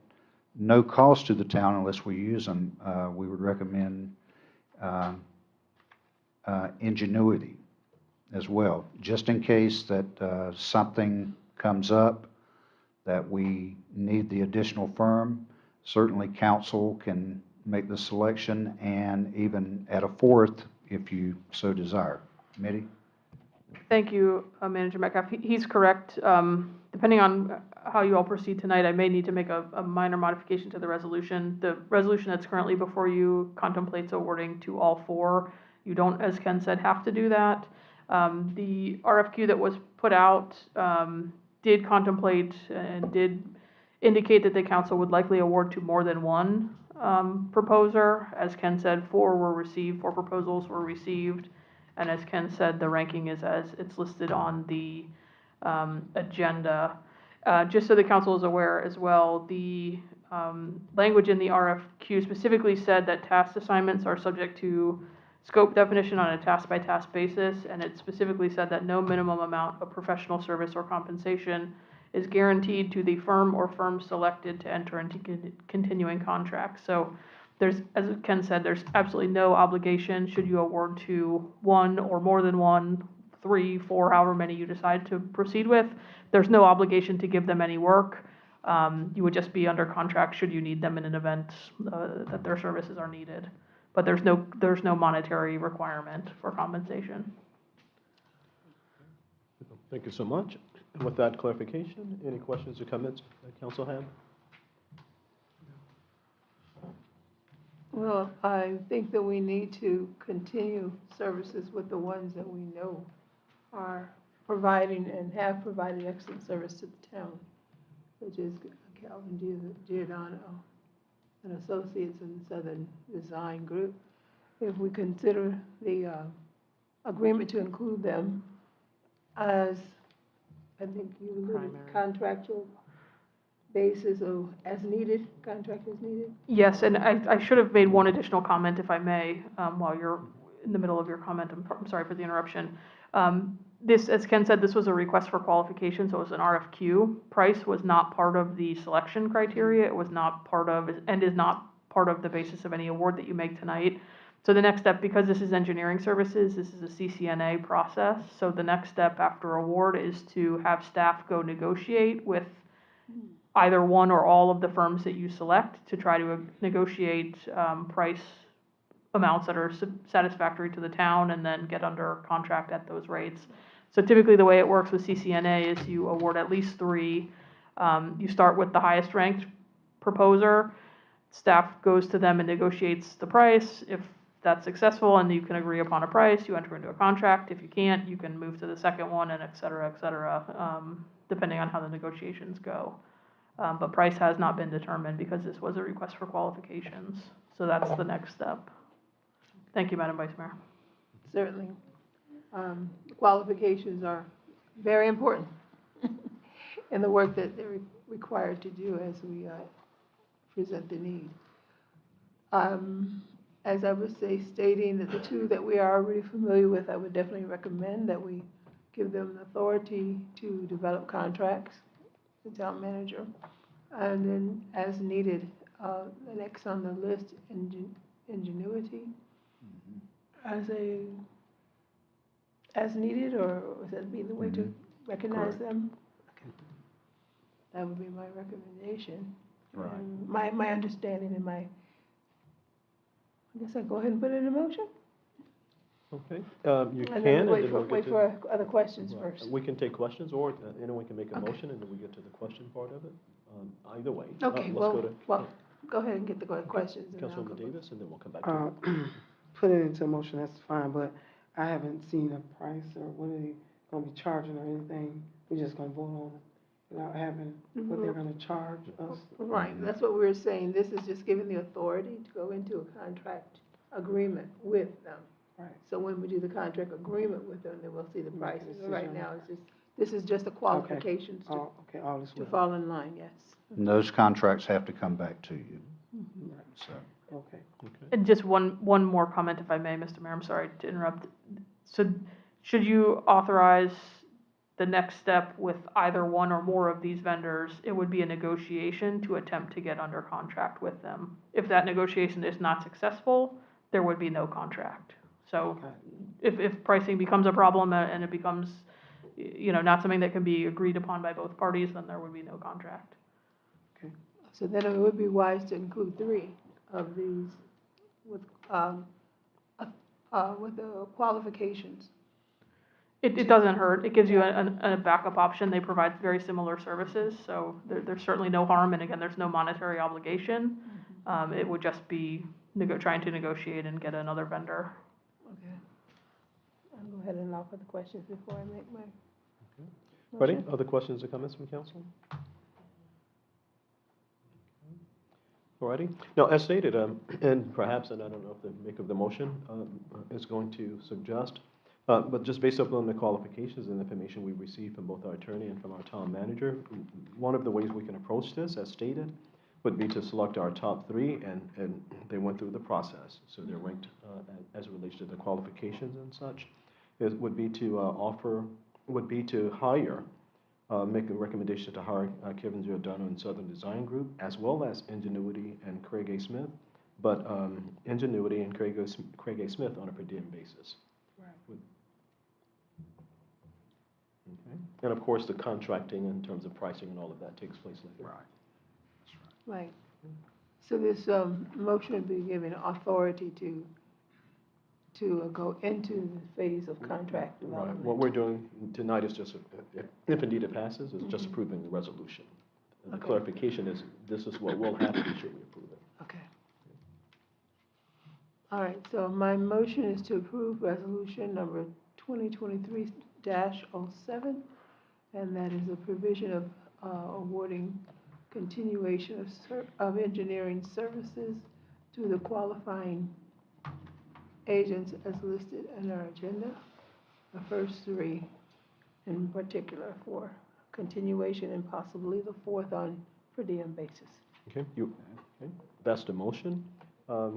no cost to the town unless we use them, we would recommend Ingenuity as well, just in case that something comes up that we need the additional firm. Certainly council can make the selection and even add a 4th if you so desire. Mitty? Thank you, Manager Metcalf. He's correct. Depending on how you all proceed tonight, I may need to make a minor modification to the resolution. The resolution that's currently before you contemplates awarding to all 4. You don't, as Ken said, have to do that. The RFQ that was put out did contemplate and did indicate that the council would likely award to more than one proposer. As Ken said, 4 proposals were received. And as Ken said, the ranking is as it's listed on the agenda. Just so the council is aware as well, the language in the RFQ specifically said that task assignments are subject to scope definition on a task-by-task basis, and it specifically said that no minimum amount of professional service or compensation is guaranteed to the firm or firms selected to enter into continuing contracts. So there's, as Ken said, there's absolutely no obligation should you award to 1 or more than 1, 3, 4, however many you decide to proceed with. There's no obligation to give them any work. You would just be under contract should you need them in an event that their services are needed. But there's no monetary requirement for compensation. Thank you so much. And with that clarification, any questions or comments that council have? Well, I think that we need to continue services with the ones that we know are providing and have provided excellent service to the town, such as Calvin Giordano and Associates in Southern Design Group. If we consider the agreement to include them as, I think you alluded, contractual basis or as needed, contract as needed? Yes, and I should have made one additional comment, if I may, while you're in the middle of your comment. I'm sorry for the interruption. This, as Ken said, this was a request for qualification, so it was an RFQ. Price was not part of the selection criteria. It was not part of, and is not part of the basis of any award that you make tonight. So the next step, because this is engineering services, this is a CCNA process. So the next step after award is to have staff go negotiate with either one or all of the firms that you select to try to negotiate price amounts that are satisfactory to the town and then get under contract at those rates. So typically the way it works with CCNA is you award at least 3. You start with the highest ranked proposer. Staff goes to them and negotiates the price. If that's successful and you can agree upon a price, you enter into a contract. If you can't, you can move to the second one, and et cetera, depending on how the negotiations go. But price has not been determined because this was a request for qualifications. So that's the next step. Thank you, Madam Vice Mayor. Certainly. Qualifications are very important in the work that they're required to do as we present the need. As I would say, stating that the 2 that we are already familiar with, I would definitely recommend that we give them the authority to develop contracts, the town manager. And then as needed, the next on the list, Ingenuity. As needed, or would that be the way to recognize them? Okay. That would be my recommendation. Right. My understanding and my I guess I go ahead and put it in a motion? Okay, you can, And then and wait then for, we'll wait get for to. other questions Right. first. We can take questions, or anyone can make a Okay. motion, and then we get to the question part of it. Either way. Okay, Let's well, go to well, go ahead and get the questions. and I'll Councilwoman come back. Davis, and then we'll come back to you. Put it into motion, that's fine, but I haven't seen a price or what are they gonna be charging or anything. We're just gonna vote on it without having what they're gonna charge us. Right, that's what we were saying. This is just giving the authority to go into a contract agreement with them. Right. So when we do the contract agreement with them, then we'll see the Make a prices. But right decision. now, it's just, this is just the qualifications to, Okay, all is to well. fall in line, yes. And those contracts have to come back to you, Right, so. okay. Okay. And just one more comment, if I may, Mr. Mayor, I'm sorry to interrupt. So should you authorize the next step with either one or more of these vendors, it would be a negotiation to attempt to get under contract with them. If that negotiation is not successful, there would be no contract. So if pricing becomes a problem and it becomes, not something that can be agreed upon by both parties, then there would be no contract. So then it would be wise to include 3 of these with the qualifications. It doesn't hurt. It gives you a backup option. They provide very similar services, so there's certainly no harm. And again, there's no monetary obligation. It would just be trying to negotiate and get another vendor. Okay. I'll go ahead and offer the questions before I make my Ready? motion. Other questions or comments from council? Alrighty. Now, as stated, and perhaps, and I don't know if the maker of the motion is going to suggest, but just based upon the qualifications and information we received from both our attorney and from our town manager, one of the ways we can approach this, as stated, would be to select our top 3, and they went through the process. So they're ranked as it relates to the qualifications and such. It would be to hire, make a recommendation to hire Kevin Giordano and Southern Design Group, as well as Ingenuity and Craig A. Smith, but Ingenuity and Craig A. Smith on a per diem basis. Right. Okay. And of course, the contracting in terms of pricing and all of that takes place later. Right. Right. So this motion would be giving authority to go into the phase of contract Right. development. What we're doing tonight is just, if indeed it passes, is just approving the resolution. And the Okay. clarification is, this is what will happen should we approve it. Okay. All right, so my motion is to approve resolution number 2023-07, and that is a provision of awarding continuation of engineering services to the qualifying agents as listed in our agenda. The first 3 in particular for continuation and possibly the 4th on per diem basis. Okay, that's the motion.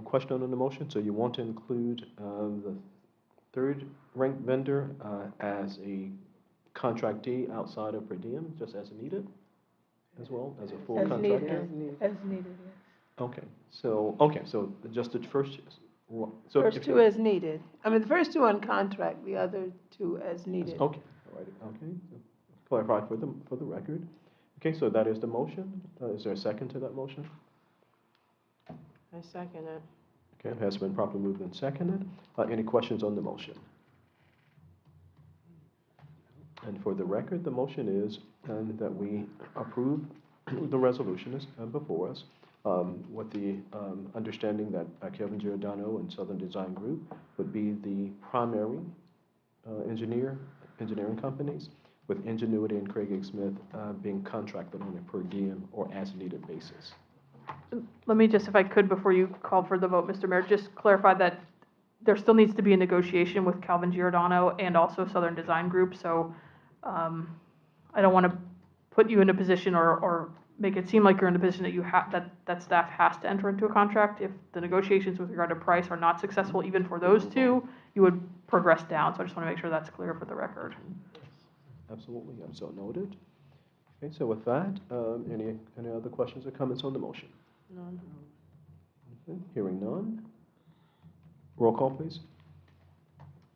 Question on the motion, so you want to include the 3rd ranked vendor as a contractee outside of per diem, just as needed, as well, as a full As needed. contractor? As needed, yes. Okay, so just the first, so. First if 2 as needed. I mean, the first 2 on contract, the other 2 as needed. Okay, all right, okay, so clarify for the record. Okay, so that is the motion. Is there a second to that motion? I second it. Okay, it has been properly moved and seconded. Any questions on the motion? And for the record, the motion is that we approve the resolution is before us with the understanding that Kevin Giordano and Southern Design Group would be the primary engineering companies, with Ingenuity and Craig A. Smith being contracted on a per diem or as needed basis. Let me just, if I could, before you call for the vote, Mr. Mayor, just clarify that there still needs to be a negotiation with Calvin Giordano and also Southern Design Group. So I don't want to put you in a position or make it seem like you're in a position that you have that staff has to enter into a contract. If the negotiations with regard to price are not successful, even for those 2, you would progress down. So I just want to make sure that's clear for the record. Absolutely, so noted. Okay, so with that, any other questions or comments on the motion? None. Okay, hearing none. Roll call, please.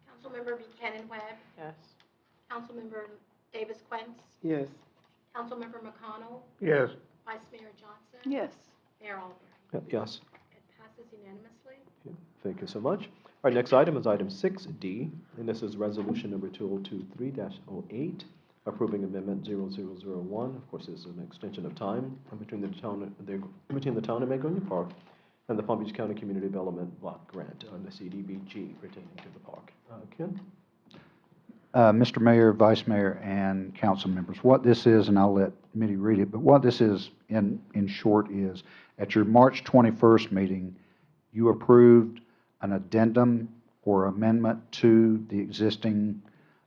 Councilmember Buchanan Webb, Yes. Councilmember Davis Quents, Yes. Councilmember McConnell, Yes. Vice Mayor Johnson, Yes. Mayor Albury. Yes. It passes unanimously. Thank you so much. Our next item is item 6D, and this is resolution number 2023-08, approving amendment 0001. Of course, this is an extension of time between the town of Magonia Park and the Palm Beach County Community Development Block Grant on the CDBG pertaining to the park. Ken? Mr. Mayor, Vice Mayor, and council members, what this is, and I'll let Mitty read it, but what this is in short is, at your March 21st meeting, you approved an addendum or amendment to the existing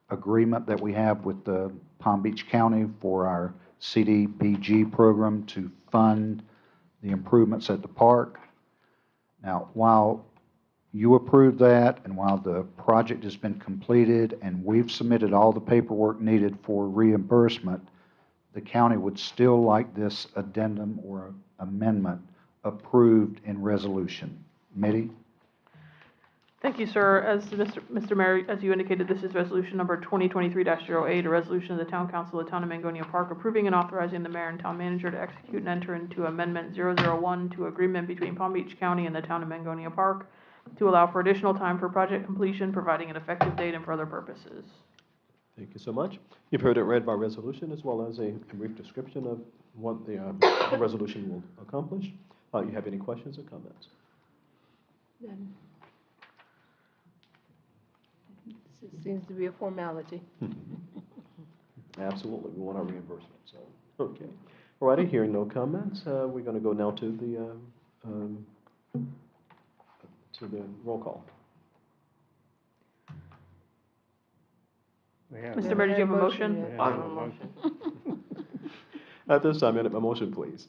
agreement that we have with the Palm Beach County for our CDBG program to fund the improvements at the park. Now, while you approved that, and while the project has been completed, and we've submitted all the paperwork needed for reimbursement, the county would still like this addendum or amendment approved in resolution. Mitty? Thank you, sir. As Mr. Mayor, as you indicated, this is resolution number 2023-08, a resolution of the Town Council of the Town of Mangonia Park approving and authorizing the mayor and town manager to execute and enter into Amendment 001 to agreement between Palm Beach County and the Town of Mangonia Park to allow for additional time for project completion, providing an effective date and for other purposes. Thank you so much. You've heard it read by resolution as well as a brief description of what the resolution will accomplish. You have any questions or comments? None. It seems to be a formality. Absolutely, we want our reimbursement, so, okay. All righty, hearing no comments, we're going to go now to the roll call. Mr. Mayor, did you have a motion? I have a motion. At this time, a motion, please.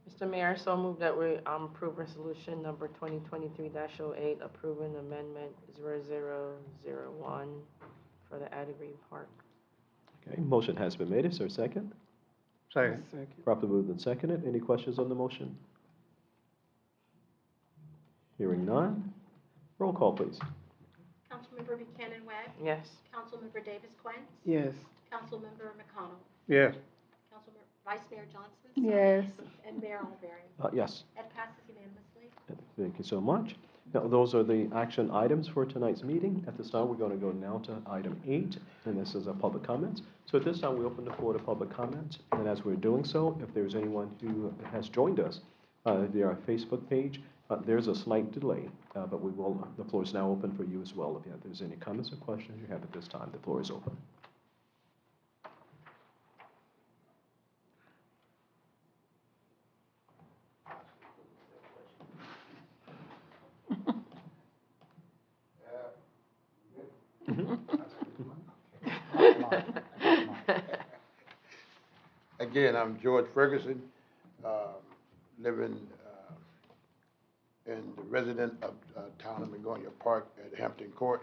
Mr. Mayor, so move that we approve resolution number 2023-08, approving amendment 0001 for the Addie Green Park. Okay, motion has been made. Is there a second? Second. Properly moved and seconded. Any questions on the motion? Hearing none. Roll call, please. Councilmember Buchanan Webb. Yes. Councilmember Davis Quinn. Yes. Councilmember McConnell. Yes. Councilmember Vice Mayor Johnson. Yes. And Mayor Alberry. Yes. That passes unanimously. Thank you so much. Now, those are the action items for tonight's meeting. At this time, we're going to go now to item 8, and this is a public comments. So at this time, we open the floor to public comments. And as we're doing so, if there's anyone who has joined us via our Facebook page, there's a slight delay, but the floor is now open for you as well. If there's any comments or questions you have at this time, the floor is open. Again, I'm George Ferguson, living and the resident of town of Magonia Park at Hampton Court.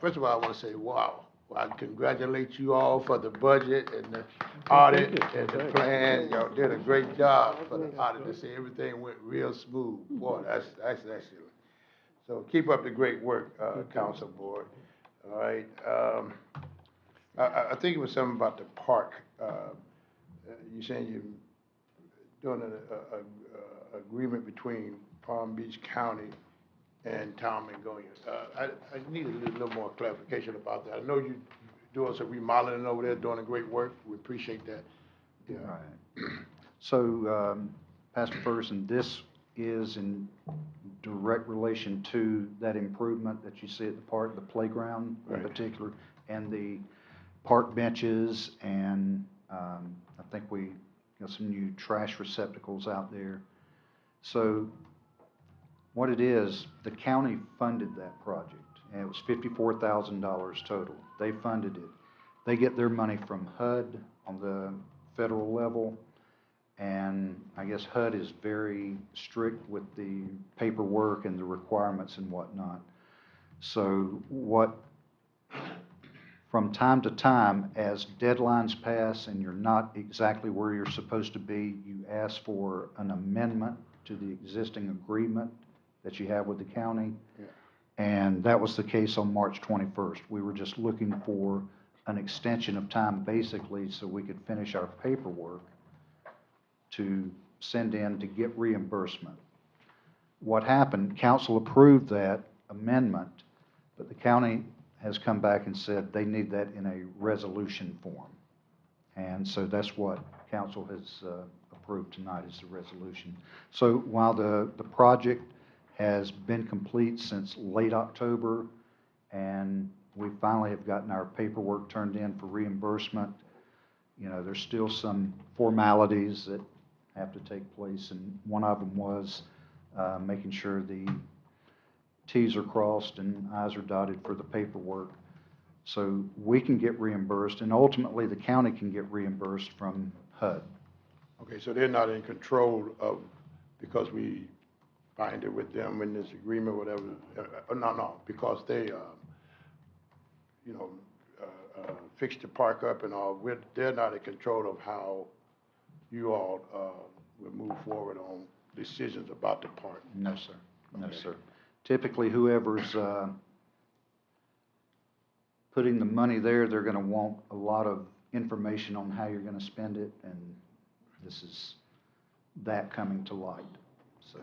First of all, I want to say, wow. I congratulate you all for the budget and the audit and the plan. Y'all did a great job for the audit to say everything went real smooth. Boy, that's excellent. So keep up the great work, council board. All right. I think it was something about the park. You're saying you're doing an agreement between Palm Beach County and Town Mangonia. I need a little more clarification about that. I know you're doing some remodeling over there, doing a great work. We appreciate that. Yeah. Right. So, Pastor Ferguson, this is in direct relation to that improvement that you see at the park, the playground in particular, and the park benches, and I think we got some new trash receptacles out there. So what it is, the county funded that project, and it was $54,000 total. They funded it. They get their money from HUD on the federal level, and I guess HUD is very strict with the paperwork and the requirements and whatnot. So from time to time, as deadlines pass and you're not exactly where you're supposed to be, you ask for an amendment to the existing agreement that you have with the county. Yeah. And that was the case on March 21st. We were just looking for an extension of time, basically, so we could finish our paperwork to send in to get reimbursement. what happened, council approved that amendment, but the county has come back and said they need that in a resolution form. And so that's what council has approved tonight, is the resolution. So while the project has been complete since late October, and we finally have gotten our paperwork turned in for reimbursement, you know, there's still some formalities that have to take place, and one of them was making sure the Ts are crossed and Is are dotted for the paperwork. So we can get reimbursed, and ultimately the county can get reimbursed from HUD. Okay, so they're not in control of, because we bind it with them in this agreement, whatever, no, because they, you know, fixed the park up and all, they're not in control of how you all will move forward on decisions about the park. No, sir. No, Okay. sir. Typically, whoever's putting the money there, they're going to want a lot of information on how you're going to spend it, and this is that coming to light. So,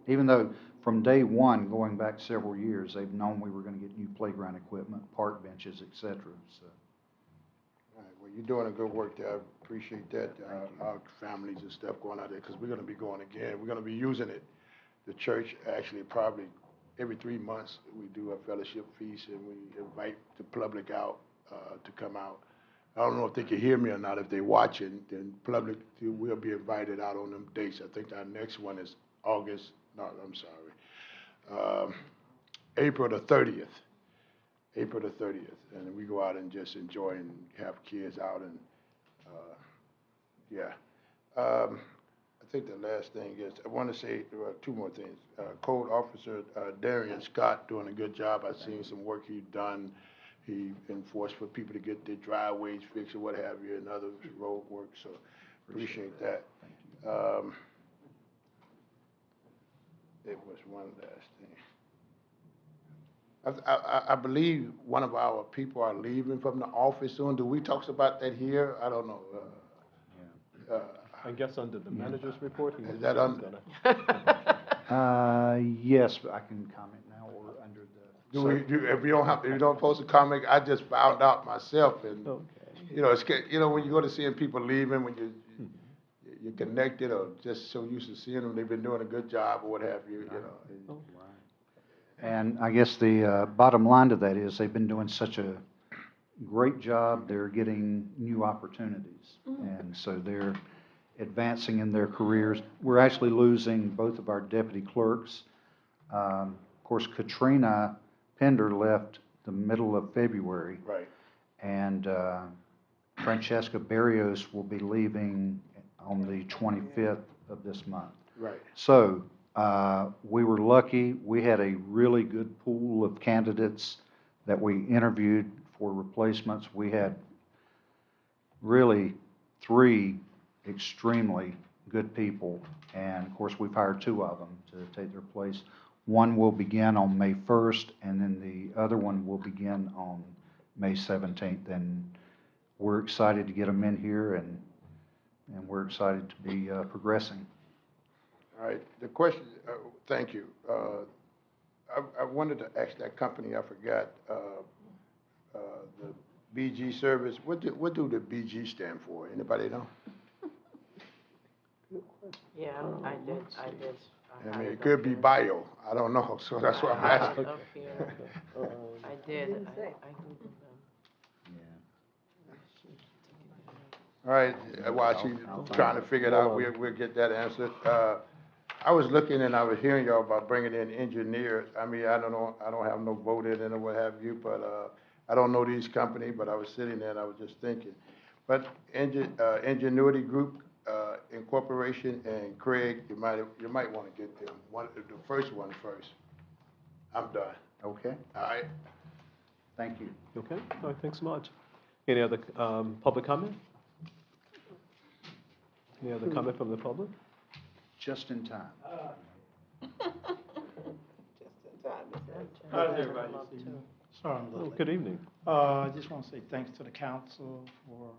even though from day one, going back several years, they've known we were going to get new playground equipment, park benches, et cetera, so. All right, well, you're doing a good work there, I appreciate that, our families and stuff going out there, because we're gonna be going again, we're gonna be using it. The church actually probably every 3 months, we do a fellowship feast, and we invite the public out, to come out. I don't know if they can hear me or not, if they're watching, then public, will be invited out on them dates. I think our next one is April the 30th. April the 30th, and we go out and just enjoy and have kids out and, yeah. I think the last thing is, I want to say two more things. Code Officer Darian Scott doing a good job. I've seen some work he's done. He enforced for people to get their driveways fixed or what have you, and other road work, so appreciate that. There was one last thing. I believe one of our people are leaving from the office soon. Do we talk about that here? I don't know. I guess under the manager's report, he Is was that gonna. Yes, I can comment now, or under the. If you don't post a comment, I just found out myself, and Okay. you know, when you go to seeing people leaving, when you're connected or just so used to seeing them, they've been doing a good job or what have you, you know. And I guess the bottom line to that is they've been doing such a great job, they're getting new opportunities. And so they're advancing in their careers. We're actually losing both of our deputy clerks. Of course, Katrina Pender left the middle of February. Right. And Francesca Barrios will be leaving on the 25th of this month. Right. So we were lucky. We had a really good pool of candidates that we interviewed for replacements. We had really 3 extremely good people, and of course we've hired 2 of them to take their place. One will begin on May 1st, and then the other one will begin on May 17th. And we're excited to get them in here, and we're excited to be progressing. All right, the question, thank you. I wanted to ask that company, I forgot, the BG service, what do the BG stand for? Anybody know? Yeah, I did. I mean, it could be bio, I don't know, so that's why I'm asking. Up here. I did. I Googled them. All right, while she's trying to figure it out, we'll get that answered. I was looking and I was hearing y'all about bringing in engineers. I mean, I don't know, I don't have no vote in it or what have you, but I don't know these companies, but I was sitting there and I was just thinking. But Ingenuity Group Incorporation and Craig, you might want to get them, the first one first. I'm done. Okay, All right? thank you. Okay, all right, thanks so much. Any other public comment? Any other comment from the public? Just in time. How's everybody this evening? Sorry, I'm a Oh, little late. good evening. I just want to say thanks to the council for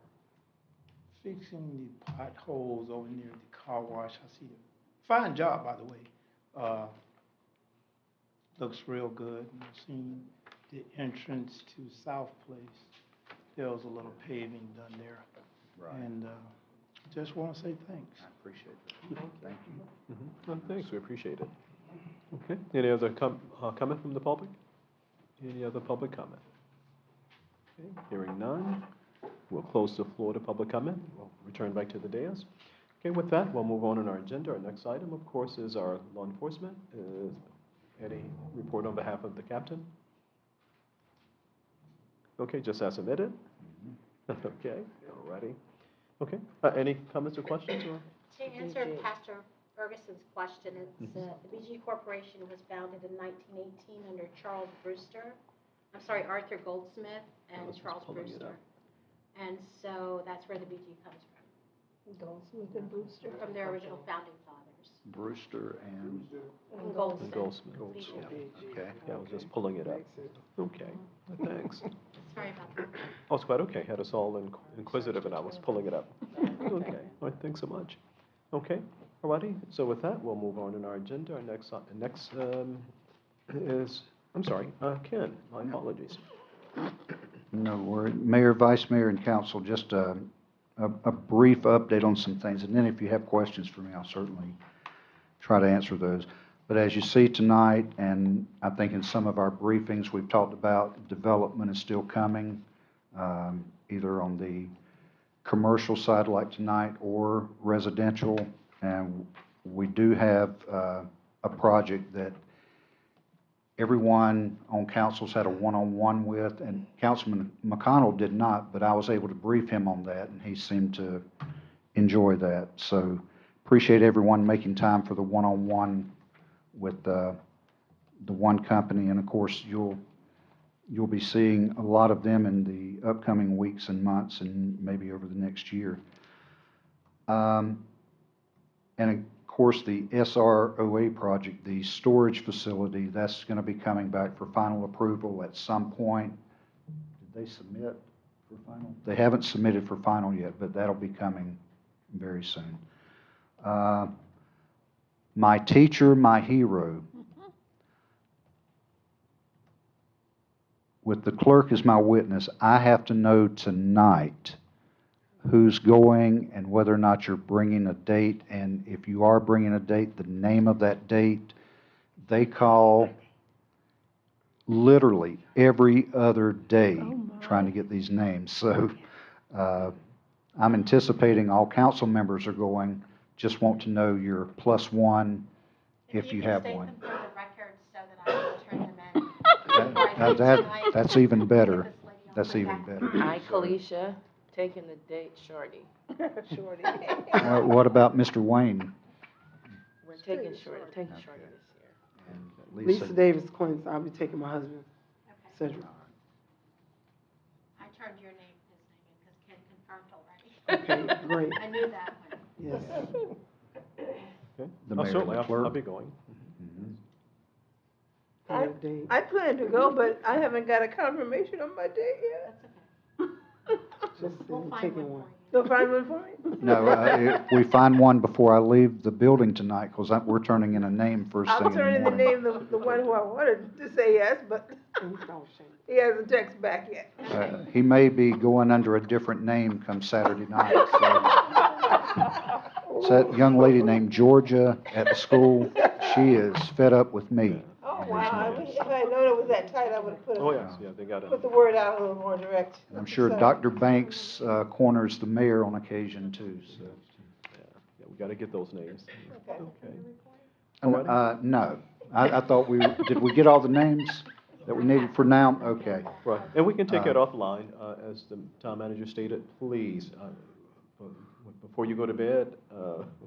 fixing the potholes over near the car wash. I see it. Fine job, by the way. looks real good. And I've seen the entrance to South Place. There was a little paving done there. Right. And just want to say thanks. I appreciate that. Thank you. Well, thanks, we appreciate it. Okay, any other comment from the public? Any other public comment? Okay, hearing none, we'll close the floor to public comment. We'll return back to the dais. Okay, with that, we'll move on in our agenda. Our next item, of course, is our law enforcement. Any report on behalf of the captain? Okay, just as submitted? Okay, all righty. Okay, any comments or questions? Or? To answer Pastor Ferguson's question, it's, the BG Corporation was founded in 1918 under Arthur Goldsmith and Let's just Charles pull it Brewster. up. And so that's where the BG comes from, Goldsmith and Brewster. from their original founding fathers. Brewster and And Goldsmith. Goldsmith. BG. okay. Yeah, I was just pulling it up. Okay, thanks. Sorry about that. Oh, it's quite okay. Had us all inquisitive, and I was pulling it up. Okay, all right, thanks so much. Okay, all righty. So with that, we'll move on in our agenda. Our next is, I'm sorry, Ken. My apologies. No worry. Mayor, Vice Mayor, and Council, just a brief update on some things, and then if you have questions for me, I'll certainly try to answer those. But as you see tonight, and I think in some of our briefings, we've talked about development is still coming, either on the commercial side like tonight or residential. And we do have a project that everyone on council's had a one-on-one with, and Councilman McConnell did not, but I was able to brief him on that, and he seemed to enjoy that. So appreciate everyone making time for the one-on-one with the one company, and of course, you'll be seeing a lot of them in the upcoming weeks and months and maybe over the next year. And of course, the SROA project, the storage facility, that's going to be coming back for final approval at some point. Did they submit for final? They haven't submitted for final yet, but that'll be coming very soon. My teacher, my hero. With the clerk as my witness, I have to know tonight who's going and whether or not you're bringing a date. And if you are bringing a date, the name of that date. They call literally every other day trying to get these names. So I'm anticipating all council members are going. Just want to know your +1 if you have one. If you can state them for the record so that I will turn them in. That's even better. That's even better. I, Kalisha, taking the date Shorty. Shorty. What about Mr. Wayne? We're taking Shorty this year. And Lisa Davis Quince, I'll be taking my husband, Okay. Cedric. I turned your name, his name in, because Ken confirmed already. Okay, great. I knew that one. Yes. Okay. The Oh, mayor, certainly, the I'll clerk. be going. Mhm. I- Good date. I plan to go, but I haven't got a confirmation on my date yet. That's okay. Just We'll find taking one one. for you. You'll find one for me? No, if we find one before I leave the building tonight, because we're turning in a name first thing I'll in the turn in the morning. name of the one who I wanted to say yes, but Oh, shame. he hasn't texted back yet. He may be going under a different name come Saturday night. So that young lady named Georgia at the school, she is fed up with me. Oh, wow. If I had known it was that tight, I would have Oh, yes, yeah, they got it. put the word out a little more direct. And I'm sure So- Dr. Banks corners the mayor on occasion too, so. Yeah, we got to get those names. Okay. Okay. No, I thought did we get all the names that we needed for now? Okay. Right, and we can take it offline, as the town manager stated, please, before you go to bed,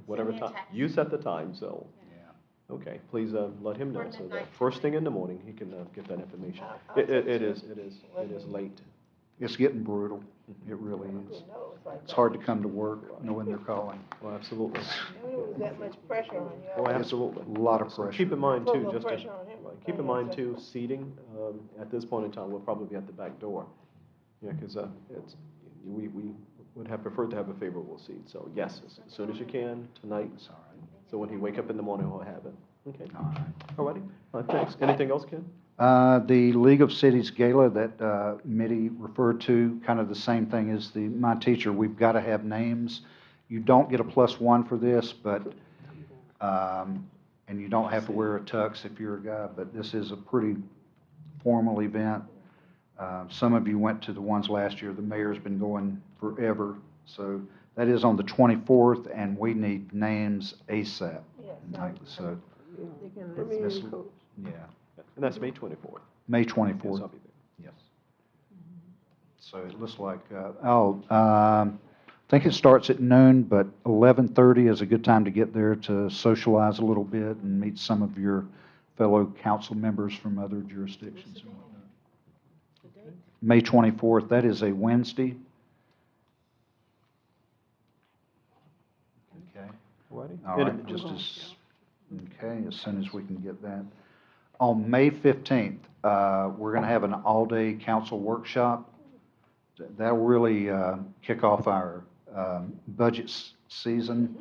whatever me a time, text. you set the time, so, Yeah. okay, please, let him know, Or so that midnight. first thing in the morning, he can, get that information. I'll It is late. It's getting brutal. It really is. It's hard to come to work knowing they're calling. Well, absolutely. I knew it was that much pressure on you. Oh, absolutely. A lot of So pressure. keep in mind Put a too, little just to, pressure on him. right, keep in mind too, seating, at this point in time, will probably be at the back door. Yeah, because, we would have preferred to have a favorable seat, so yes, as soon as you can, tonight, It's all right. so when he wake up in the morning, he'll have it. Okay, All right. all righty. Thanks. Anything else, Ken? The League of Cities Gala that Mitty referred to, kind of the same thing as my teacher, we've got to have names. You don't get a +1 for this, but, and you don't have to wear a tux if you're a guy, but this is a pretty formal event. Some of you went to the ones last year. The mayor's been going forever. So that is on the 24th, and we need names ASAP. Yes. So, They can For list me, you. Coach. yeah, And that's May 24th. May Yes, 24th. I'll be there. Yes. So it looks like, I think it starts at noon, but 11:30 is a good time to get there to socialize a little bit and meet some of your fellow council members from other jurisdictions and whatnot. May 24th, that is a Wednesday. Okay. All righty. All right, as soon as we can get that. On May 15th, we're going to have an all-day council workshop. That'll really kick off our budget season.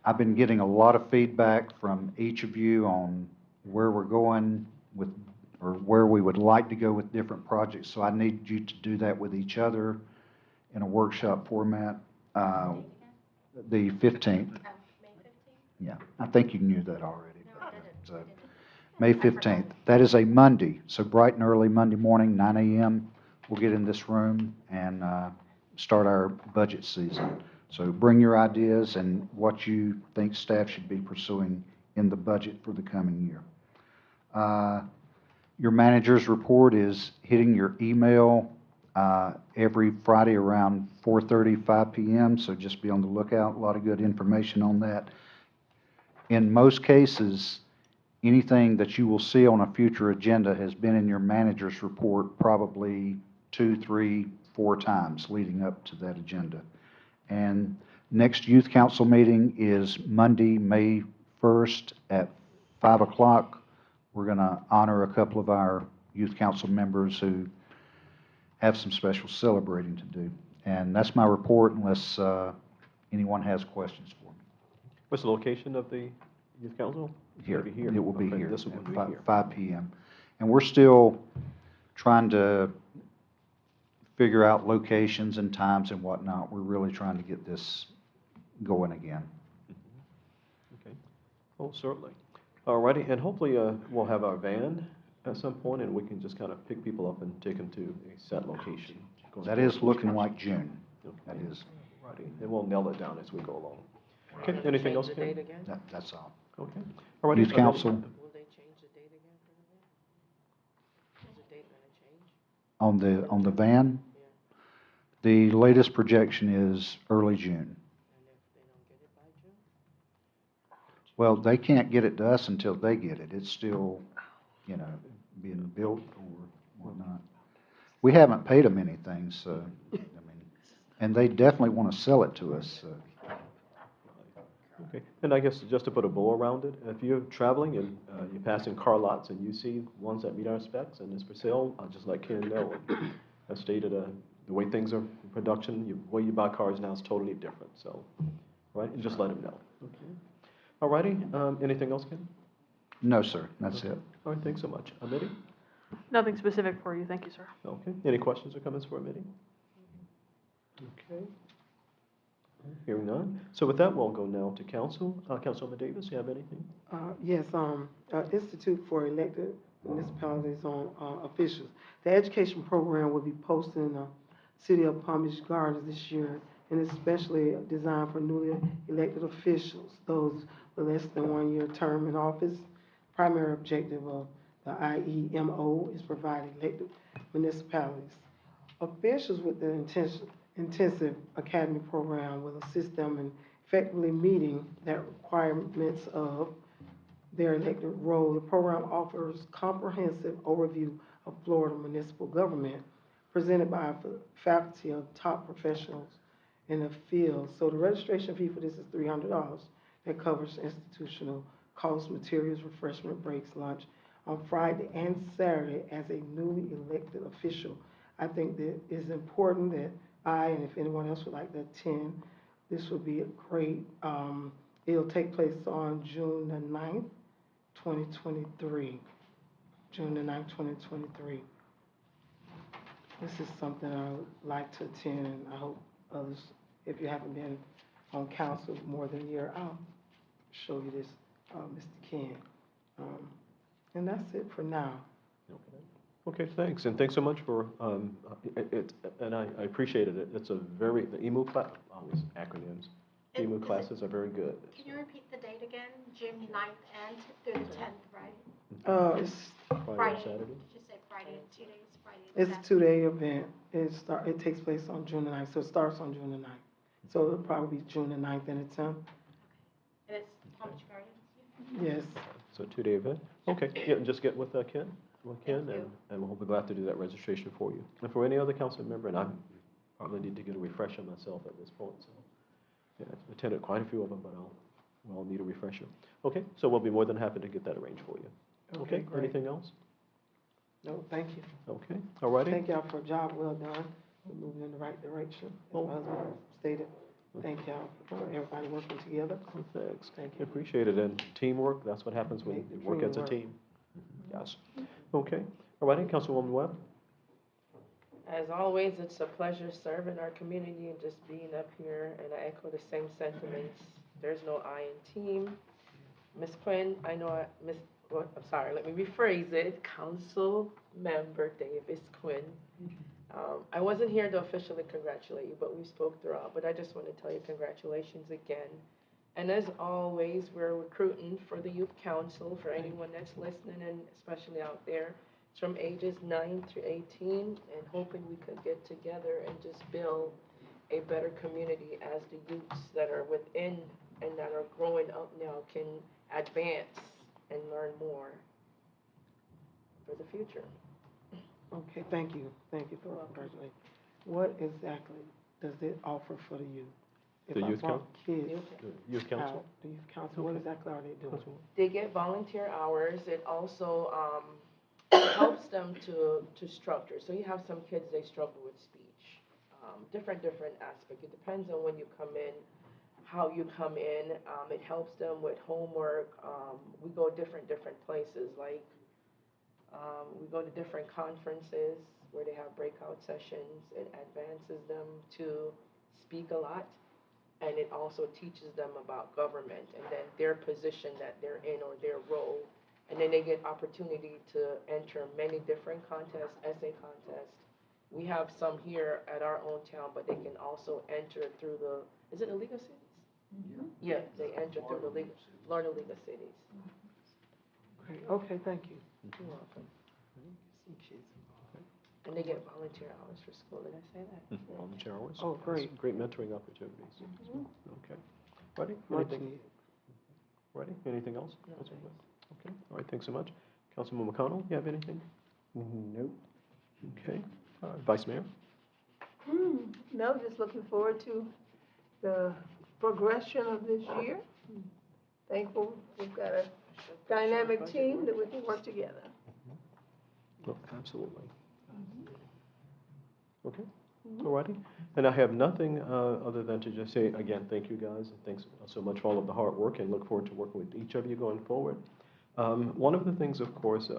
I've been getting a lot of feedback from each of you on where we're going with, or where we would like to go with different projects, so I need you to do that with each other in a workshop format. The 15th. Yeah, I think you knew that already. So, May 15th. That is a Monday, so bright and early Monday morning, 9 a.m., we'll get in this room and start our budget season. So bring your ideas and what you think staff should be pursuing in the budget for the coming year. Your manager's report is hitting your email every Friday around 4:30, 5 p.m., so just be on the lookout. A lot of good information on that. In most cases, anything that you will see on a future agenda has been in your manager's report probably 2, 3, 4 times leading up to that agenda. And next youth council meeting is Monday, May 1st at 5 o'clock. We're going to honor a couple of our youth council members who have some special celebrating to do. And that's my report, unless anyone has questions for me. What's the location of the youth council? Here, It'll be here. it will be Okay, here This will be at here. 5 p.m. And we're still trying to figure out locations and times and whatnot. We're really trying to get this going again. Okay. Oh, certainly. All righty, and hopefully we'll have our van at some point, and we can just kind of pick people up and take them to a set location. That is looking like June. Okay. That is, Righty, and we'll nail it down as we go along. Okay, anything else, Change the Ken? date again? that's all. Okay. All righty. Youth council, Will they change the date again for the van? Is the date gonna change? on the van, the latest projection is early June. And if they don't get it by June? Well, they can't get it to us until they get it. It's still, being built or whatnot. We haven't paid them anything, so, and they definitely want to sell it to us, so. Okay, and I guess just to put a bow around it, if you're traveling and you're passing car lots and you see ones that meet our specs and it's for sale, I'll just let Ken know. As stated, the way things are in production, the way you buy cars now is totally different, so, right, and just let him know. Okay. All righty, anything else, Ken? No, sir, that's it. All right, thanks so much. Mitty? Nothing specific for you, thank you, sir. Okay, any questions or comments for Mitty? Okay. Hearing none. So with that, we'll go now to council. Councilwoman Davis, you have anything? Yes, Institute for Elected Municipalities on Officials. The education program will be posted in the city of Palm Beach Gardens this year, and it's especially designed for newly elected officials, those with less than 1 year term in office. Primary objective of the IEMO is providing elected municipalities. Officials with the intensive academy program will assist them in effectively meeting the requirements of their elected role. The program offers comprehensive overview of Florida municipal government presented by faculty of top professionals in the field. So the registration fee for this is $300. That covers institutional costs, materials, refreshment breaks, lunch on Friday and Saturday as a newly elected official. I think that it's important that and if anyone else would like to attend, this would be a great, it'll take place on June the 9th 2023, June the 9th, 2023. This is something I would like to attend, and I hope others, if you haven't been on council more than a year, I'll show you this, Mr. Ken. And that's it for now. Okay, thanks, and thanks so much for, and I appreciated it. It's a very, the EMU class, always acronyms. EMU classes are very good. Can you repeat the date again? June 9th and through the 10th, right? It's, Friday and Saturday? Did you say Friday, 2 days, Friday and it's a Saturday? 2-day event. It takes place on June the 9th, so it starts on June the 9th. So it'll probably be June the 9th and the 10th. And it's Palm Beach Gardens? Yes. So 2-day event? Okay, yeah, just get with Ken, Thank you. and we'll be glad to do that registration for you. And for any other council member, and I probably need to get a refresher myself at this point, so. Yeah, I've attended quite a few of them, but we'll need a refresher. Okay, so we'll be more than happy to get that arranged for you. Okay, great. Anything else? No, thank you. Okay, all righty. Thank y'all for a job well done. We're moving in the right direction, as my husband stated. Thank y'all for everybody working together. Well, thanks. Thank you. Appreciate it, and teamwork, that's what happens when Make you the work dream as a work. team. Yes. Okay, all righty, Councilwoman Webb? As always, it's a pleasure serving our community and just being up here, and I echo the same sentiments. There's no I in team. Ms. Quinn, I know, I'm sorry, let me rephrase it. Council Member Davis Quinn. I wasn't here to officially congratulate you, but we spoke throughout, but I just want to tell you congratulations again. And as always, we're recruiting for the Youth Council, for anyone that's listening and especially out there. It's from ages 9 through 18, and hoping we could get together and just build a better community as the youths that are within and that are growing up now can advance and learn more for the future. Okay, thank you. Thank you for congratulating. What exactly does it offer for the youth? The youth council? Kids The Youth Council? out, the youth council, what exactly are they doing? They get volunteer hours. It also helps them to structure. So you have some kids, they struggle with speech. Different aspects. It depends on when you come in, how you come in. It helps them with homework. We go different places. Like we go to different conferences where they have breakout sessions. It advances them to speak a lot. And it also teaches them about government and then their position that they're in or their role. And then they get opportunity to enter many different contests, essay contests. We have some here at our own town, but they can also enter through is it the League of Cities? Yeah, they enter through the Florida League of Cities. Great. Okay, thank you. You're welcome. Some kids. And they get volunteer hours for school, did I say that? Volunteer hours? Oh, great. Great mentoring opportunities. Okay. Ready? Much Anything? needed. Ready? Anything else? No, Councilwoman? Okay, all right, thanks so much. Councilman McConnell, you have anything? Nope. Okay, Vice Mayor? No, just looking forward to the progression of this year. Thankful we've got a dynamic team that we can work together. Oh, absolutely. Okay, all righty. And I have nothing other than to just say, again, thank you guys, and thanks so much for all of the hard work, and look forward to working with each of you going forward. One of the things, of course,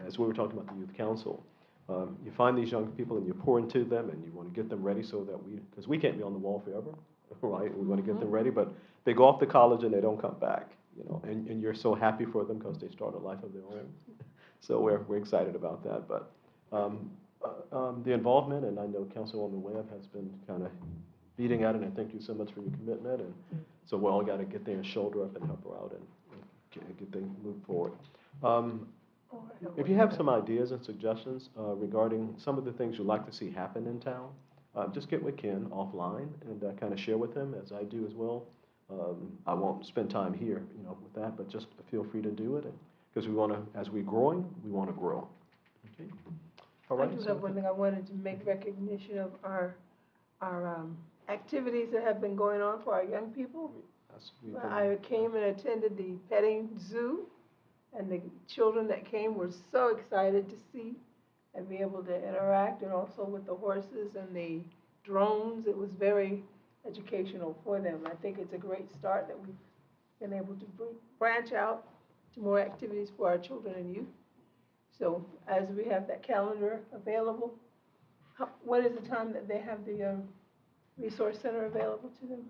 as we were talking about the Youth Council, you find these young people and you pour into them and you want to get them ready so that because we can't be on the wall forever, right? We want to get them ready, but they go off to college and they don't come back, and you're so happy for them because they start a life of their own. So we're excited about that, but the involvement, and I know Councilwoman Webb has been kind of beating at it, and thank you so much for your commitment, and so we all got to get there and shoulder up and help her out and get things moved forward. If you have some ideas and suggestions regarding some of the things you'd like to see happen in town, just get with Ken offline and kind of share with him, as I do as well. I won't spend time here, with that, but just feel free to do it, because we want to, as we're growing, we want to grow. Okay. All I right. do so have one thing I wanted to make recognition of our activities that have been going on for our young people. yes, we've I came and attended the petting zoo, and the children that came were so excited to see and be able to interact, and also with the horses and the drones. It was very educational for them. I think it's a great start that we've been able to branch out more activities for our children and youth. So as we have that calendar available, what is the time that they have the resource center available to them?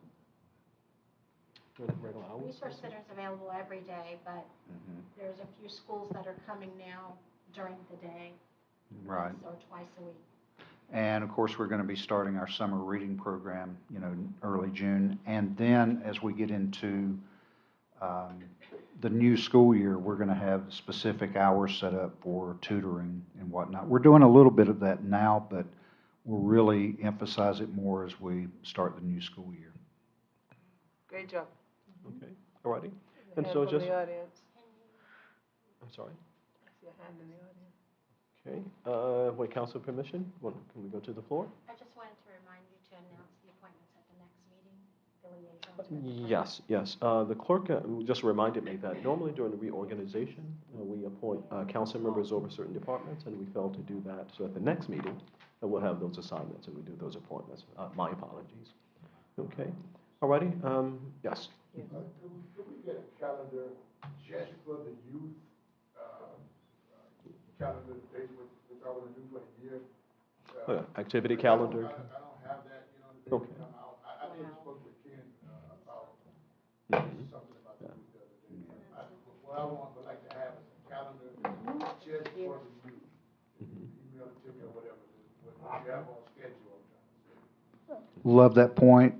Regular hours? Resource Center is available every day, but there's a few schools that are coming now during the day, Right. once or twice a week. And of course, we're going to be starting our summer reading program, early June. And then as we get into the new school year, we're going to have specific hours set up for tutoring and whatnot. We're doing a little bit of that now, but we'll really emphasize it more as we start the new school year. Great job. Okay, all righty. There's a And hand so from just, the audience. I'm sorry. I see a hand in the audience. Okay, with council permission, can we go to the floor? I just wanted to remind you to announce the appointments at the next meeting, the liaisons. with the Yes, yes. The clerk just reminded me that normally during the reorganization, we appoint council members over certain departments, and we failed to do that. So at the next meeting, we'll have those assignments and we do those appointments. My apologies. Okay, all righty. Yes. Could we get a calendar just for the youth, calendar dates, which I want to do for the year? Activity calendar. I don't have that, the Okay. dates come out. I just spoke with Ken, about something about the youth the other day. What I would like to have is a calendar just for the youth. Email it to me or whatever, what you have on schedule, I'm trying to say. Love that point.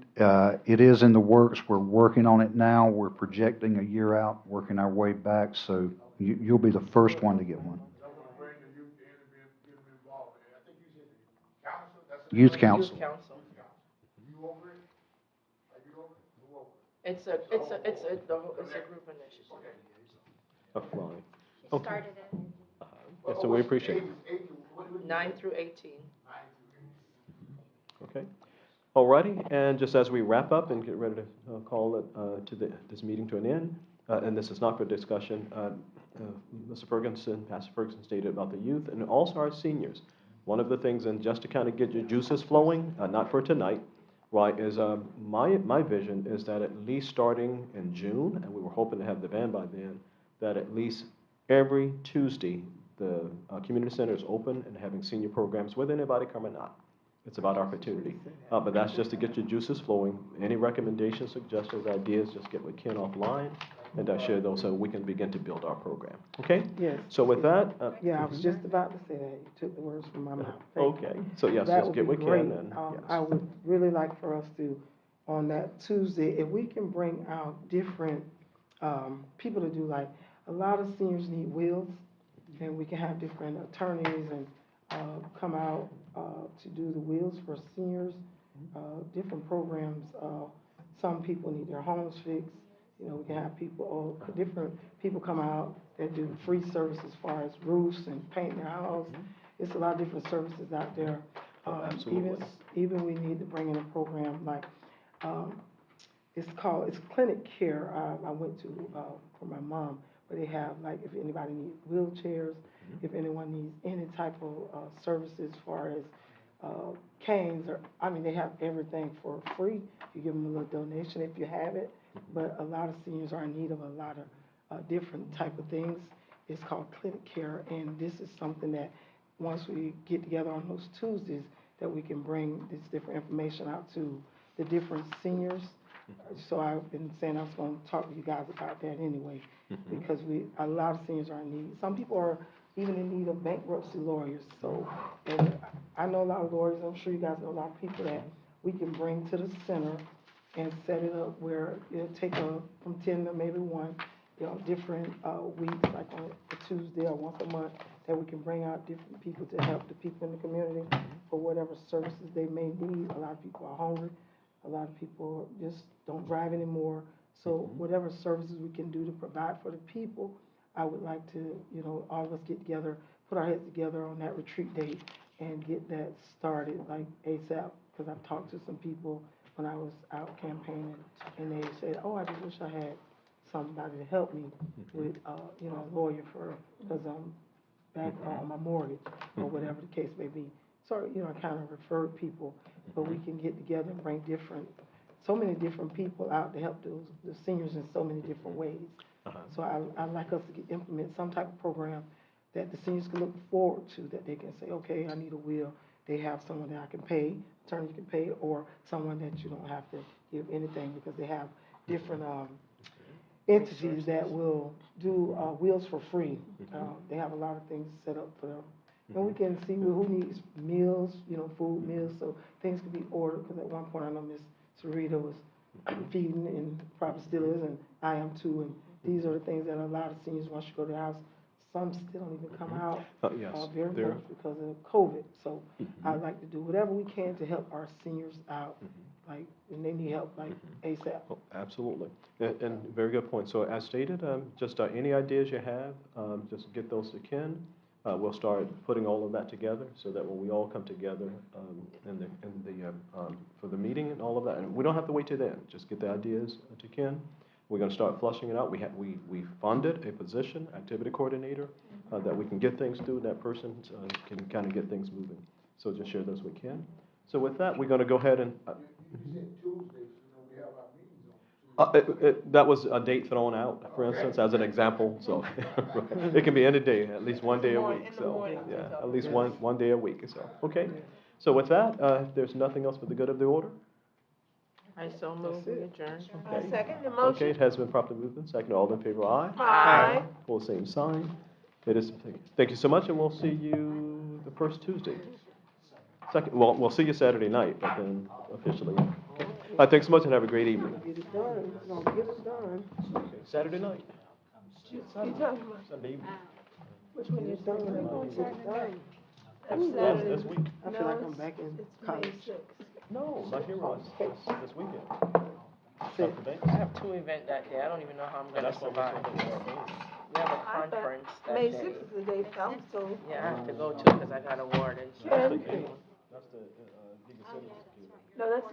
It is in the works. We're working on it now. We're projecting a year out, working our way back. So you'll be the first one to get one. I want to bring the youth in and get them involved. I think you said the council, that's the Youth name? Council. Youth Council. You over it? Are you over it? Who over it? It's a group initiative. Fine. She Okay. started it. Yes, so we appreciate it. 9 through 18. Okay. All righty, and just as we wrap up and get ready to call it this meeting to an end, and this is not for discussion, Mr. Ferguson, Pastor Ferguson stated about the youth and also our seniors. One of the things, and just to kind of get your juices flowing, not for tonight, right, is my vision is that at least starting in June, and we were hoping to have the band by then, that at least every Tuesday, the community center is open and having senior programs, whether anybody come or not. It's about opportunity. But that's just to get your juices flowing. Any recommendations, suggestions, ideas, just get with Ken offline and share those so we can begin to build our program. Okay? Yes. So with that. Yeah, I was just about to say that. You took the words from my mouth. Thank you. Okay. So yes, That just would get be with great. Ken and I yes. would really like for us to, on that Tuesday, if we can bring out different people to do, like, a lot of seniors need wills, and we can have different attorneys and come out to do the wills for seniors, different programs. Some people need their homes fixed. We can have people, different people come out that do free service as far as roofs and painting their house. It's a lot of different services out there. Absolutely. Even we need to bring in a program like, it's clinic care. I went to for my mom, where they have, like, if anybody needs wheelchairs, if anyone needs any type of services as far as canes, they have everything for free. You give them a little donation if you have it, but a lot of seniors are in need of a lot of different type of things. It's called clinic care, and this is something that once we get together on those Tuesdays, that we can bring this different information out to the different seniors. So I've been saying I was going to talk to you guys about that anyway, because a lot of seniors are in need. Some people are even in need of bankruptcy lawyers. So, and I know a lot of lawyers. I'm sure you guys know a lot of people that we can bring to the center and set it up where it'll take from 10 to maybe 1, different weeks, like on a Tuesday or once a month, that we can bring out different people to help the people in the community for whatever services they may need. A lot of people are hungry. A lot of people just don't drive anymore. So whatever services we can do to provide for the people, I would like to, all of us get together, put our heads together on that retreat date and get that started like ASAP. Because I've talked to some people when I was out campaigning, and they said, oh, I just wish I had somebody to help me with, a lawyer because I'm back on my mortgage or whatever the case may be. So, I kind of referred people, but we can get together and bring so many different people out to help the seniors in so many different ways. So I'd like us to implement some type of program that the seniors can look forward to, that they can say, okay, I need a wheel. They have someone that I can pay, attorney can pay, or someone that you don't have to give anything, because they have different, entities that will do, wheels for free. They have a lot of things set up for them. And we can see who needs meals, food meals, so things can be ordered, because at one point I know Miss Sarita was feeding, and probably still is, and I am too, and these are the things that a lot of seniors, once you go to the house, some still don't even come out. Yes, Very there- much because of COVID. So I'd like to do whatever we can to help our seniors out, like, and they need help, like ASAP. Oh, absolutely. And very good point. So as stated, just any ideas you have, just get those to Ken. We'll start putting all of that together so that when we all come together for the meeting and all of that, and we don't have to wait till then, just get the ideas to Ken. We're going to start flushing it out. We funded a position, activity coordinator, that we can get things through. That person can kind of get things moving. So just share those with Ken. So with that, we're going to go ahead and. You said Tuesdays, we have our meetings on Tuesdays. That was a date thrown out, for instance, as an example, so it can be any day, at least one day a week, so, yeah, at least one day a week, so, okay. So with that, if there's nothing else for the good of the order? I so move, we adjourn. I Okay. second the Okay, motion. it has been properly moved and seconded. All in favor, aye? Aye. Pull the same sign. It is, thank you so much, and we'll see you the first Tuesday. Well, we'll see you Saturday night, but then officially. Thanks so much and have a great evening. Get it done, we're gonna get it done. Saturday night. You talking about, Sunday evening. which one you talking about? Get it done. That's Yes, Saturday. this week. I feel like I'm back in It's May college. 6th. No, not here, Ross. This weekend. Said- Dr. Banks? I have two events that day, I don't even know how I'm And gonna that's why we survive. said that we're all We have a I thought conference that May day. 6th is the day I was told. Yeah, I have to go to, because I got a ward and. Ken? That's the League of Civic Security. No, that's